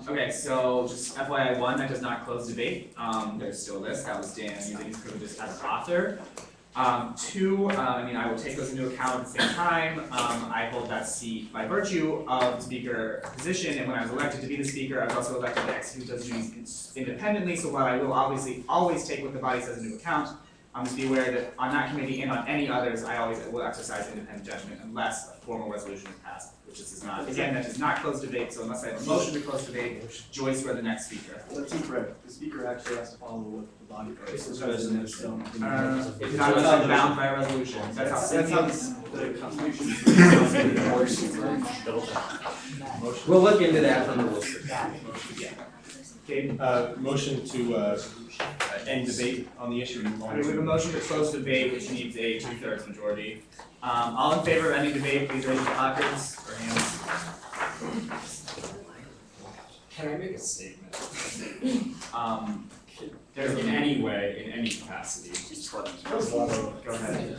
Speaker 14: Okay, so just FYI, one, that does not close debate. There's still a list. That was Dan using his privileges as an author. Two, I will take those into account at the same time. I hold that seat by virtue of the speaker position, and when I was elected to be the speaker, I was also elected to execute those duties independently, so while I will obviously always take what the body says into account, just be aware that on that committee and on any others, I always will exercise independent judgment unless a formal resolution is passed, which this is not. Again, that does not close debate, so unless I have a motion to close debate, Joyce, we're the next speaker.
Speaker 7: Let's incorrect. The speaker actually has to follow what the body says.
Speaker 14: It's not bound by a resolution. That's how
Speaker 7: the Constitution.
Speaker 3: We'll look into that from the rules.
Speaker 14: Okay.
Speaker 10: Motion to end debate on the issue.
Speaker 14: We have a motion to close debate, which needs a 2/3 majority. All in favor of ending debate, please raise your placards or hands.
Speaker 4: Can I make a statement? There's in any way, in any capacity. Go ahead.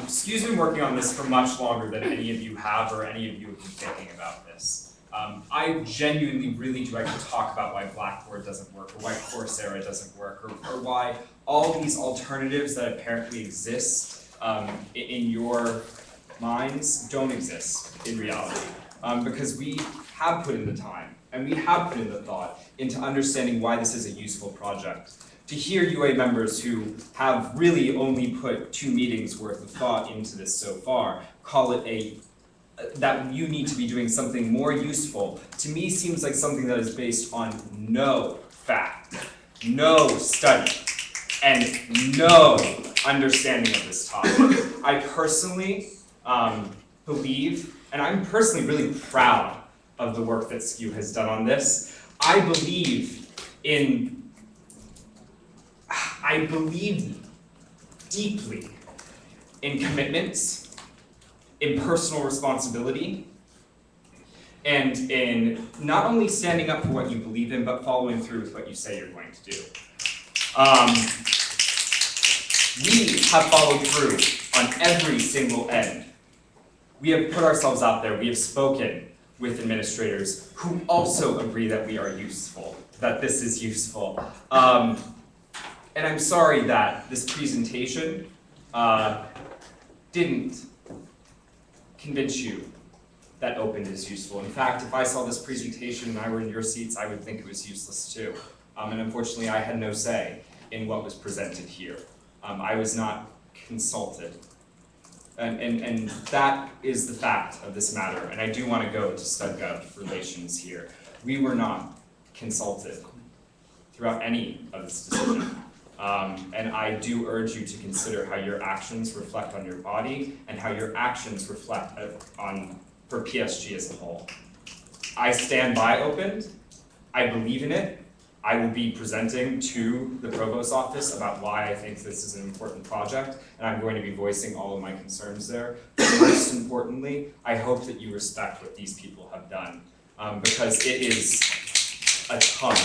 Speaker 4: Stu's been working on this for much longer than any of you have or any of you have been thinking about this. I genuinely really do like to talk about why Blackboard doesn't work, or why Coursera doesn't work, or why all these alternatives that apparently exist in your minds don't exist in reality. Because we have put in the time, and we have put in the thought into understanding why this is a useful project. To hear UA members who have really only put 2 meetings worth of thought into this so far call it that you need to be doing something more useful, to me seems like something that is based on no fact, no study, and no understanding of this topic. I personally believe, and I'm personally really proud of the work that SKU has done on this. I believe deeply in commitments, in personal responsibility, and in not only standing up for what you believe in, but following through with what you say you're going to do. We have followed through on every single end. We have put ourselves out there, we have spoken with administrators who also agree that we are useful, that this is useful. And I'm sorry that this presentation didn't convince you that open is useful. In fact, if I saw this presentation and I were in your seats, I would think it was useless too. And unfortunately, I had no say. in what was presented here. I was not consulted. And that is the fact of this matter, and I do want to go to StudGov relations here. We were not consulted throughout any of this decision. And I do urge you to consider how your actions reflect on your body and how your actions reflect for PSG as a whole. I stand by Opened. I believe in it. I will be presenting to the Provost's office about why I think this is an important project, and I'm going to be voicing all of my concerns there. But most importantly, I hope that you respect what these people have done, because it is a ton.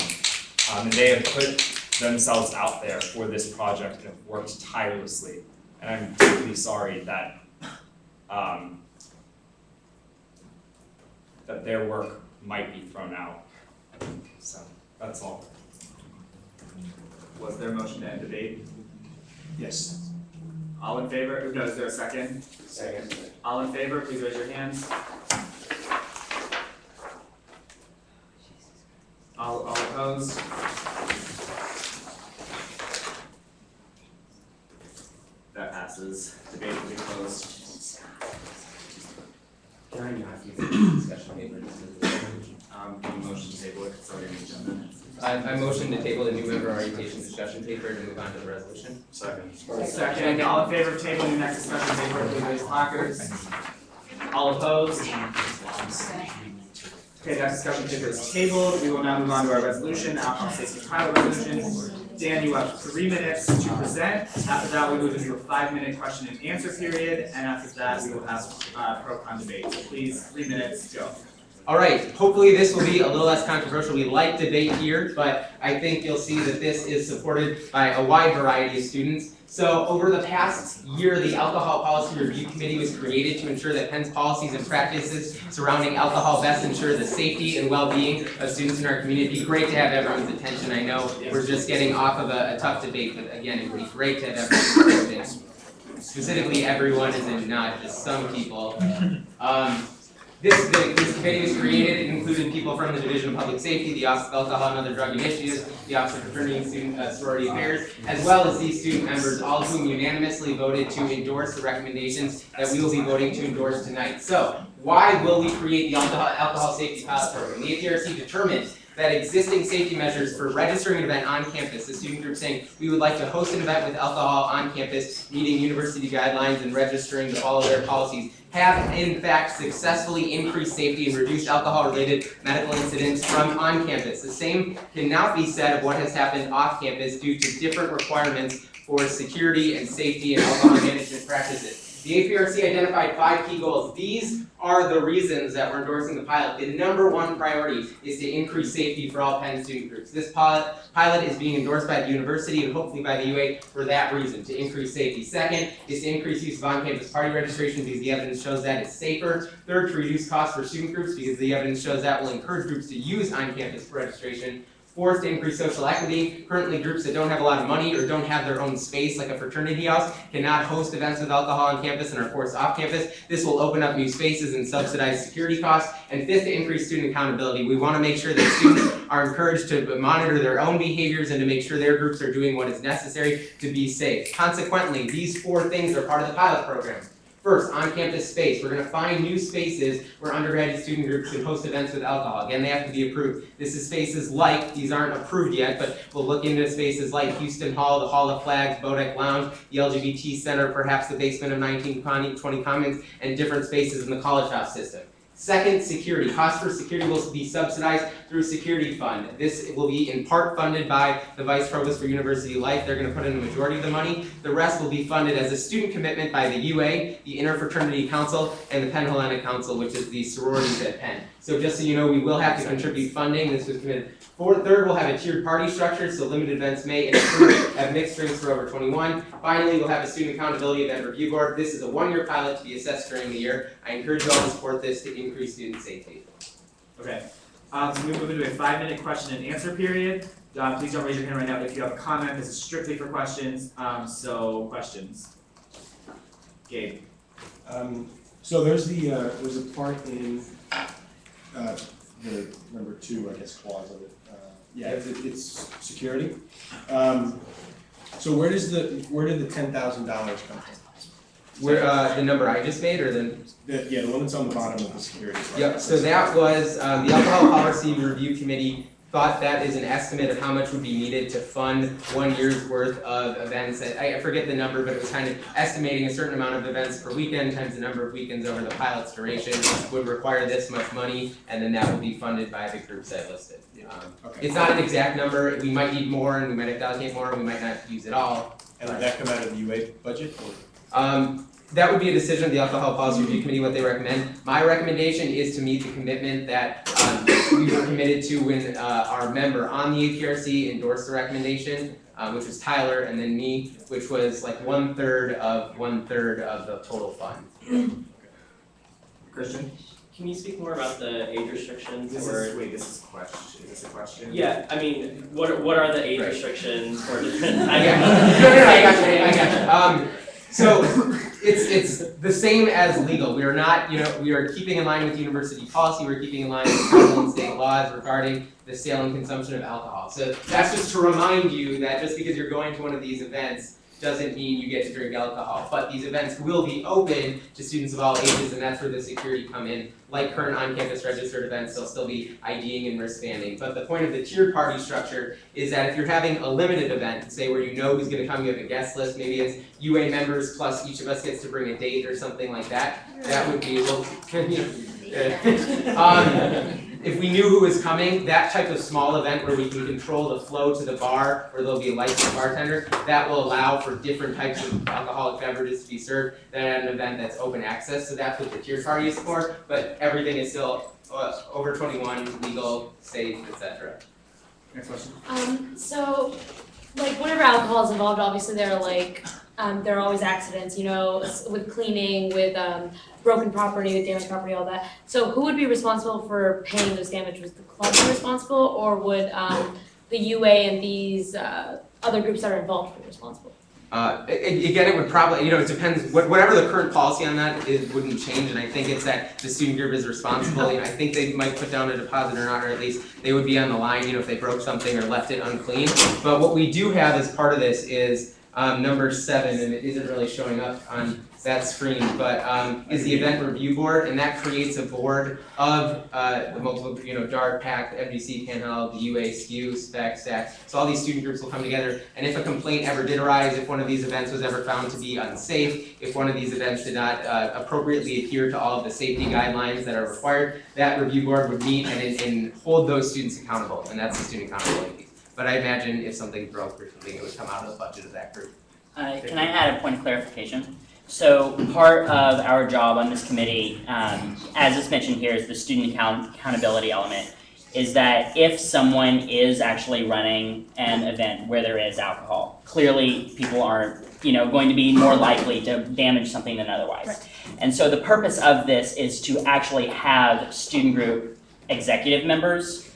Speaker 4: And they have put themselves out there for this project and have worked tirelessly. And I'm deeply sorry that that their work might be thrown out. So that's all.
Speaker 2: Was there a motion to end debate?
Speaker 10: Yes.
Speaker 2: All in favor? No, is there a second?
Speaker 3: Second.
Speaker 2: All in favor, please raise your hands. All opposed? That passes. Debate will be closed.
Speaker 3: Can I not use the discussion paper?
Speaker 2: Any motion to table it, it's already on the agenda.
Speaker 3: I motion to table the new member orientation discussion paper to move on to the resolution.
Speaker 15: Second.
Speaker 2: Second, all in favor of tabling the next discussion paper, please raise placards. All opposed? Okay, that discussion paper is tabled. We will now move on to our resolution, alcohol safety pilot resolution. Dan, you have 3 minutes to present. After that, we move into a 5-minute question and answer period, and after that, we will have pro-con debate. So please, 3 minutes, go.
Speaker 3: All right, hopefully this will be a little less controversial. We like debate here, but I think you'll see that this is supported by a wide variety of students. So over the past year, the Alcohol Policy Review Committee was created to ensure that Penn's policies and practices surrounding alcohol best ensure the safety and well-being of students in our community. It'd be great to have everyone's attention. I know we're just getting off of a tough debate, but again, it would be great to have everyone's attention. Specifically, everyone is in, not just some people. This committee was created. It included people from the Division of Public Safety, the Office of Alcohol and Other Drug Initiatives, the Office of Fraternity and Student Sorority Affairs, as well as these student members, all of whom unanimously voted to endorse the recommendations that we will be voting to endorse tonight. So, why will we create the Alcohol Safety Pilot Program? The APRC determined that existing safety measures for registering an event on campus, the student group saying we would like to host an event with alcohol on campus, meeting university guidelines and registering to follow their policies, have in fact successfully increased safety and reduced alcohol-related medical incidents from on campus. The same cannot be said of what has happened off campus due to different requirements for security and safety and alcohol management practices. The APRC identified 5 key goals. These are the reasons that we're endorsing the pilot. The number 1 priority is to increase safety for all Penn student groups. This pilot is being endorsed by the university and hopefully by the UA for that reason, to increase safety. Second is to increase use of on-campus party registration because the evidence shows that it's safer. Third, to reduce costs for student groups because the evidence shows that will encourage groups to use on-campus registration. Fourth, to increase social equity. Currently, groups that don't have a lot of money or don't have their own space, like a fraternity house, cannot host events with alcohol on campus and are forced off campus. This will open up new spaces and subsidize security costs. And fifth, to increase student accountability. We want to make sure that students are encouraged to monitor their own behaviors and to make sure their groups are doing what is necessary to be safe. Consequently, these 4 things are part of the pilot program. First, on-campus space. We're going to find new spaces where undergraduate student groups can host events with alcohol. Again, they have to be approved. This is spaces like, these aren't approved yet, but we'll look into spaces like Houston Hall, the Hall of Flags, Bodek Lounge, the LGBT Center, perhaps the basement of 1920 Commons, and different spaces in the college house system. Second, security. Costs for security will be subsidized through a security fund. This will be in part funded by the Vice Provost for University Life. They're going to put in the majority of the money. The rest will be funded as a student commitment by the UA, the Interfraternity Council, and the Penn Hellenic Council, which is the sororities at Penn. So just so you know, we will have to contribute funding. This was committed. Third, we'll have a tiered party structure, so limited events may have mixed drinks for over 21. Finally, we'll have a student accountability event review board. This is a 1-year pilot to be assessed during the year. I encourage you all to support this to increase student safety.
Speaker 2: Okay, so we move into a 5-minute question and answer period. Please don't raise your hand right now if you have a comment. This is strictly for questions. So questions. Gabe.
Speaker 10: So there's a part in the number 2, I guess, clause of it, Yeah, it's security. So where did the $10,000 come from?
Speaker 3: Where, the number I just made, or the?
Speaker 10: The one that's on the bottom of the security.
Speaker 3: Yep, so that was, the Alcohol Policy Review Committee thought that is an estimate of how much would be needed to fund 1 year's worth of events. I forget the number, but it was kind of estimating a certain amount of events per weekend times the number of weekends over the pilot's duration would require this much money, and then that would be funded by the groups I listed.
Speaker 10: Okay.
Speaker 3: It's not an exact number, we might need more, and we might have to allocate more, and we might not use it all.
Speaker 10: And would that come out of the UA budget? Or?
Speaker 3: That would be a decision of the Alcohol Policy Review Committee, what they recommend. My recommendation is to meet the commitment that we were committed to when our member on the APRC endorsed the recommendation, which was Tyler, and then me, which was like one third of the total fund.
Speaker 14: Christian?
Speaker 16: Can you speak more about the age restrictions
Speaker 1: This
Speaker 16: or?
Speaker 1: is a question, is this a question?
Speaker 16: Yeah, I mean, what are the age restrictions for different?
Speaker 3: I got you. So it's the same as legal. We are not, we are keeping in line with university policy. We're keeping in line with federal and state laws regarding the sale and consumption of alcohol. So that's just to remind you that just because you're going to one of these events doesn't mean you get to drink alcohol. But these events will be open to students of all ages, and that's where the security come in. Like current on-campus registered events, they'll still be IDing and wristbanding. But the point of the tiered party structure is that if you're having a limited event, say where you know who's going to come, you have a guest list, maybe it's UA members plus each of us gets to bring a date or something like that, that would be, if we knew who was coming, that type of small event where we can control the flow to the bar, where there'll be a licensed bartender, that will allow for different types of alcoholic beverages to be served than at an event that's open access. So that's what the tiered party is for, but everything is still over 21, legal, safe, etc.
Speaker 14: Next question.
Speaker 8: So, like, whenever alcohol is involved, obviously there are always accidents, with cleaning, with broken property, with damaged property, all that. So who would be responsible for paying those damages? Was the club be responsible, or would the UA and these other groups that are involved be responsible?
Speaker 3: Again, it would probably, it depends, whatever the current policy on that is, wouldn't change, and I think it's that the student group is responsible. I think they might put down a deposit or not, or at least they would be on the line, if they broke something or left it unclean. But what we do have as part of this is number 7, and it isn't really showing up on that screen, but is the event review board, and that creates a board of the multiple, DART, PAC, FDC, Panhell, the UA, SKU, SPEC, STACS. So all these student groups will come together, and if a complaint ever did arise, if one of these events was ever found to be unsafe, if one of these events did not appropriately adhere to all of the safety guidelines that are required, that review board would meet and hold those students accountable, and that's the student accountability piece. But I imagine if something broke or something, it would come out of the budget of that group.
Speaker 17: Can I add a point of clarification? So part of our job on this committee, as it's mentioned here, is the student accountability element, is that if someone is actually running an event where there is alcohol, clearly people aren't, going to be more likely to damage something than otherwise. Right. And so the purpose of this is to actually have student group executive members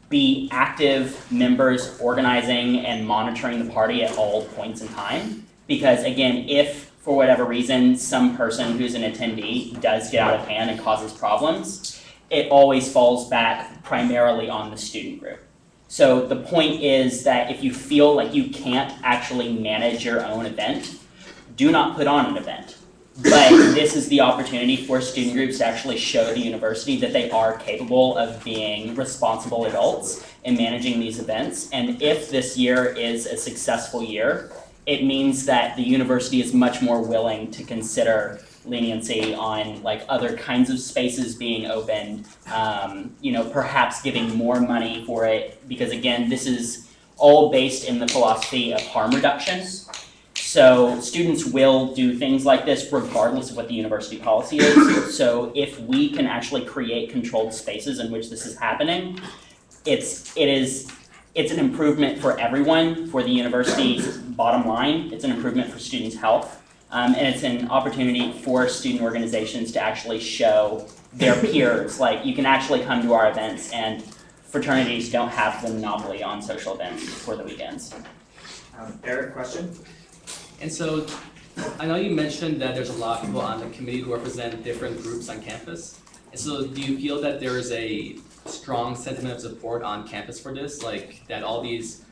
Speaker 17: be active members organizing and monitoring the party at all points in time. Because again, if for whatever reason some person who's an attendee does get out of hand and causes problems, it always falls back primarily on the student group. So the point is that if you feel like you can't actually manage your own event, do not put on an event. But this is the opportunity for student groups to actually show the university that they are capable of being responsible adults in managing these events. And if this year is a successful year, it means that the university is much more willing to consider leniency on other kinds of spaces being opened, perhaps giving more money for it, because again, this is all based in the philosophy of harm reduction. So students will do things like this regardless of what the university policy is. So if we can actually create controlled spaces in which this is happening, it's an improvement for everyone, for the university's bottom line. It's an improvement for students' health. And it's an opportunity for student organizations to actually show their peers, you can actually come to our events, and fraternities don't have the monopoly on social events for the weekends.
Speaker 14: Eric, question?
Speaker 11: And so, I know you mentioned that there's a lot of people on the committee who represent different groups on campus. And so do you feel that there is a strong sentiment of support on campus for this, like that all these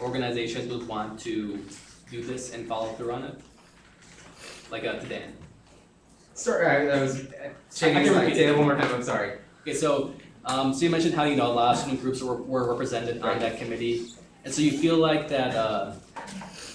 Speaker 11: organizations would want to do this and follow through on it? Like to Dan.
Speaker 3: Sorry, I was changing
Speaker 11: I can
Speaker 3: your slide.
Speaker 11: repeat
Speaker 3: Say
Speaker 11: it.
Speaker 3: that one more time, I'm sorry.
Speaker 11: Okay, so you mentioned how a lot of student groups were represented on that committee, and so you feel like that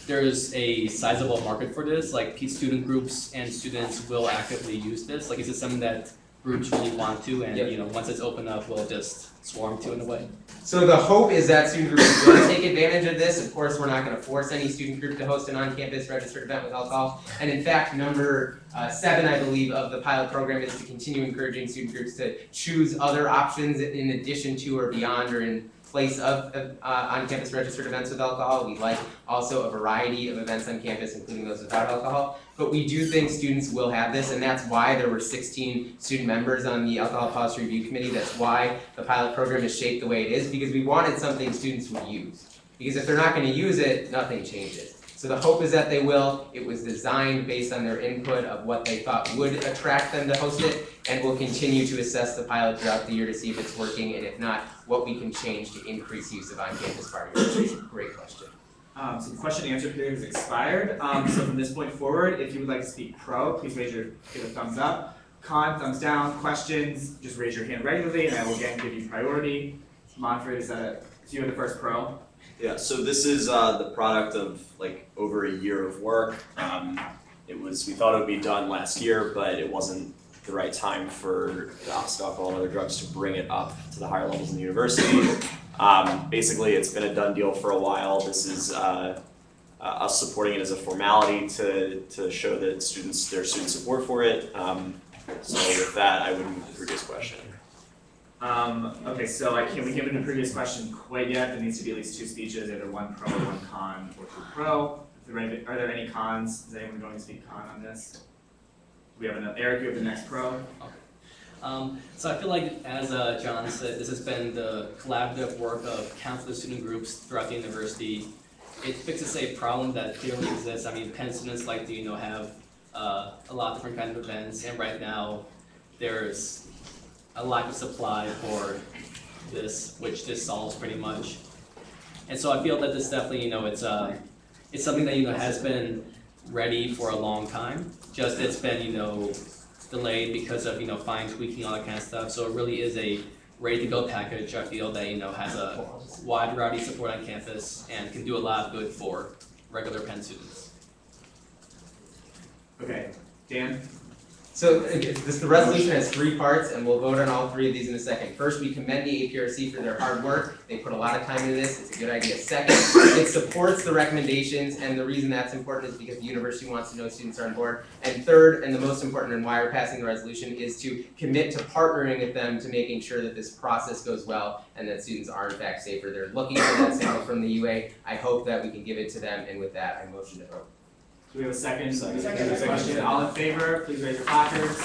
Speaker 11: there's a sizable market for this, like student groups and students will actively use this. Like, is it something that groups really want to, and once it's opened up, will just swarm to in a way?
Speaker 3: So the hope is that student groups will take advantage of this. Of course, we're not going to force any student group to host an on-campus registered event with alcohol. And in fact, number 7, I believe, of the pilot program is to continue encouraging student groups to choose other options in addition to or beyond or in place of on-campus registered events with alcohol. We like also a variety of events on campus, including those without alcohol. But we do think students will have this, and that's why there were 16 student members on the Alcohol Policy Review Committee. That's why the pilot program is shaped the way it is, because we wanted something students would use. Because if they're not going to use it, nothing changes. So the hope is that they will. It was designed based on their input of what they thought would attract them to host it, and we'll continue to assess the pilot throughout the year to see if it's working, and if not, what we can change to increase use of on-campus party registration. Great question.
Speaker 2: So the question and answer period has expired. So from this point forward, if you would like to speak pro, please give a thumbs up. Con, thumbs down. Questions, just raise your hand regularly, and I will again give you priority. Manfred, so you're the first pro.
Speaker 15: Yeah, so this is the product of like over a year of work. We thought it would be done last year, but it wasn't the right time for the opposite alcohol and other drugs to bring it up to the higher levels in the university. Basically, it's been a done deal for a while. This is us supporting it as a formality to show that there's student support for it. So with that, I would move the previous question.
Speaker 2: Okay, so I can't, we haven't the previous question quite yet. There needs to be at least 2 speeches, either 1 pro, 1 con, or 2 pro. Are there any cons? Is anyone going to speak con on this? We have Eric, you have the next pro.
Speaker 11: So I feel like, as John said, this has been the collaborative work of countless student groups throughout the university. It fixes a problem that clearly exists. I mean, Penn students like to, have a lot of different kinds of events, and right now there's a lack of supply for this, which this solves pretty much. And so I feel that this definitely, it's something that has been ready for a long time. Just it's been delayed because of fine tweaking, all that kind of stuff. So it really is a ready to go package. I feel that has a wide variety of support on campus and can do a lot of good for regular Penn students.
Speaker 2: Okay, Dan.
Speaker 3: So the resolution has 3 parts, and we'll vote on all 3 of these in a second. First, we commend the APRC for their hard work. They put a lot of time into this. It's a good idea. Second, it supports the recommendations, and the reason that's important is because the university wants to know students are on board. And third, and the most important, and why we're passing the resolution, is to commit to partnering with them to making sure that this process goes well and that students are in fact safer. They're looking for that signal from the UA. I hope that we can give it to them, and with that, I motion to vote.
Speaker 2: Do we have a second? Question. All in favor, please raise your placards.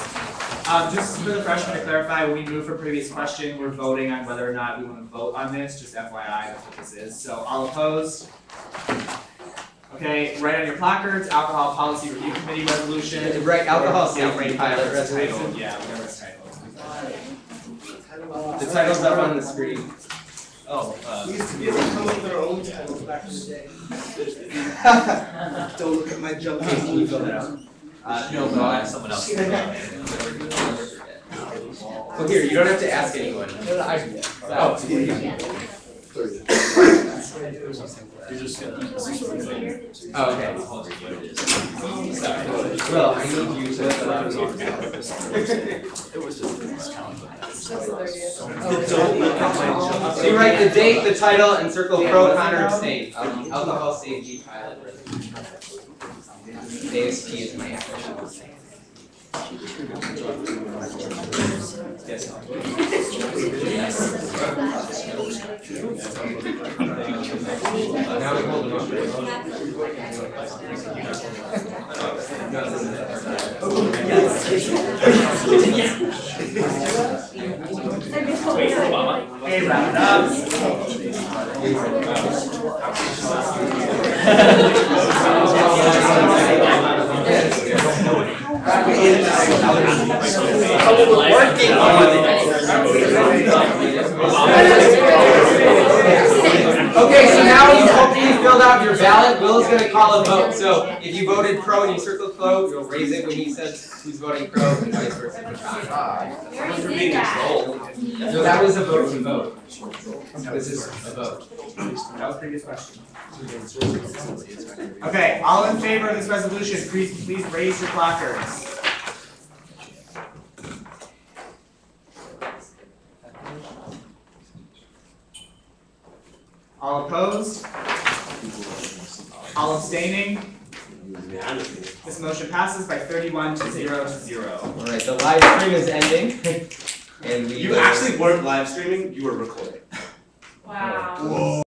Speaker 2: Just for the freshmen to clarify, when we move from previous question, we're voting on whether or not we want to vote on this, just FYI, that's what this is. So all opposed? Okay, write on your placards, Alcohol Policy Review Committee resolution.
Speaker 3: Right, Alcohol Safety
Speaker 2: right,
Speaker 3: Pilot
Speaker 2: whatever it's
Speaker 3: resolution.
Speaker 2: titled, yeah, whatever it's titled.
Speaker 3: The title's up on the screen.
Speaker 18: We used to be able to come up with our own titles back in the day. Don't look at my junk.
Speaker 3: Can you fill that out?
Speaker 13: No, but I'll ask someone else.
Speaker 3: Well, here, you don't have to ask anyone. Oh.
Speaker 15: You're just gonna.
Speaker 3: Oh, okay. Sorry. Well, I need you to.
Speaker 15: It was just a discount.
Speaker 3: So you write the date, the title, and circle pro, con, or abstain. Alcohol Safety Pilot Resolution. ASP is my acronym. Yes. Now we hold them
Speaker 2: Hey, wrap it up.
Speaker 3: Working on Okay, so now you've hopefully filled out your ballot. Will is gonna call a vote. So if you voted pro and you circled pro, you'll raise it when he says who's voting pro and vice versa. No, that was a vote to vote. This is a vote.
Speaker 2: That was previous question. Okay, all in favor of this resolution, please raise your placards. All opposed? All abstaining? This motion passes by 31 to 0 to 0.
Speaker 3: All right, the live stream is ending, and we.
Speaker 18: You actually weren't live streaming, you were recording.
Speaker 12: Wow.
Speaker 18: Whoa.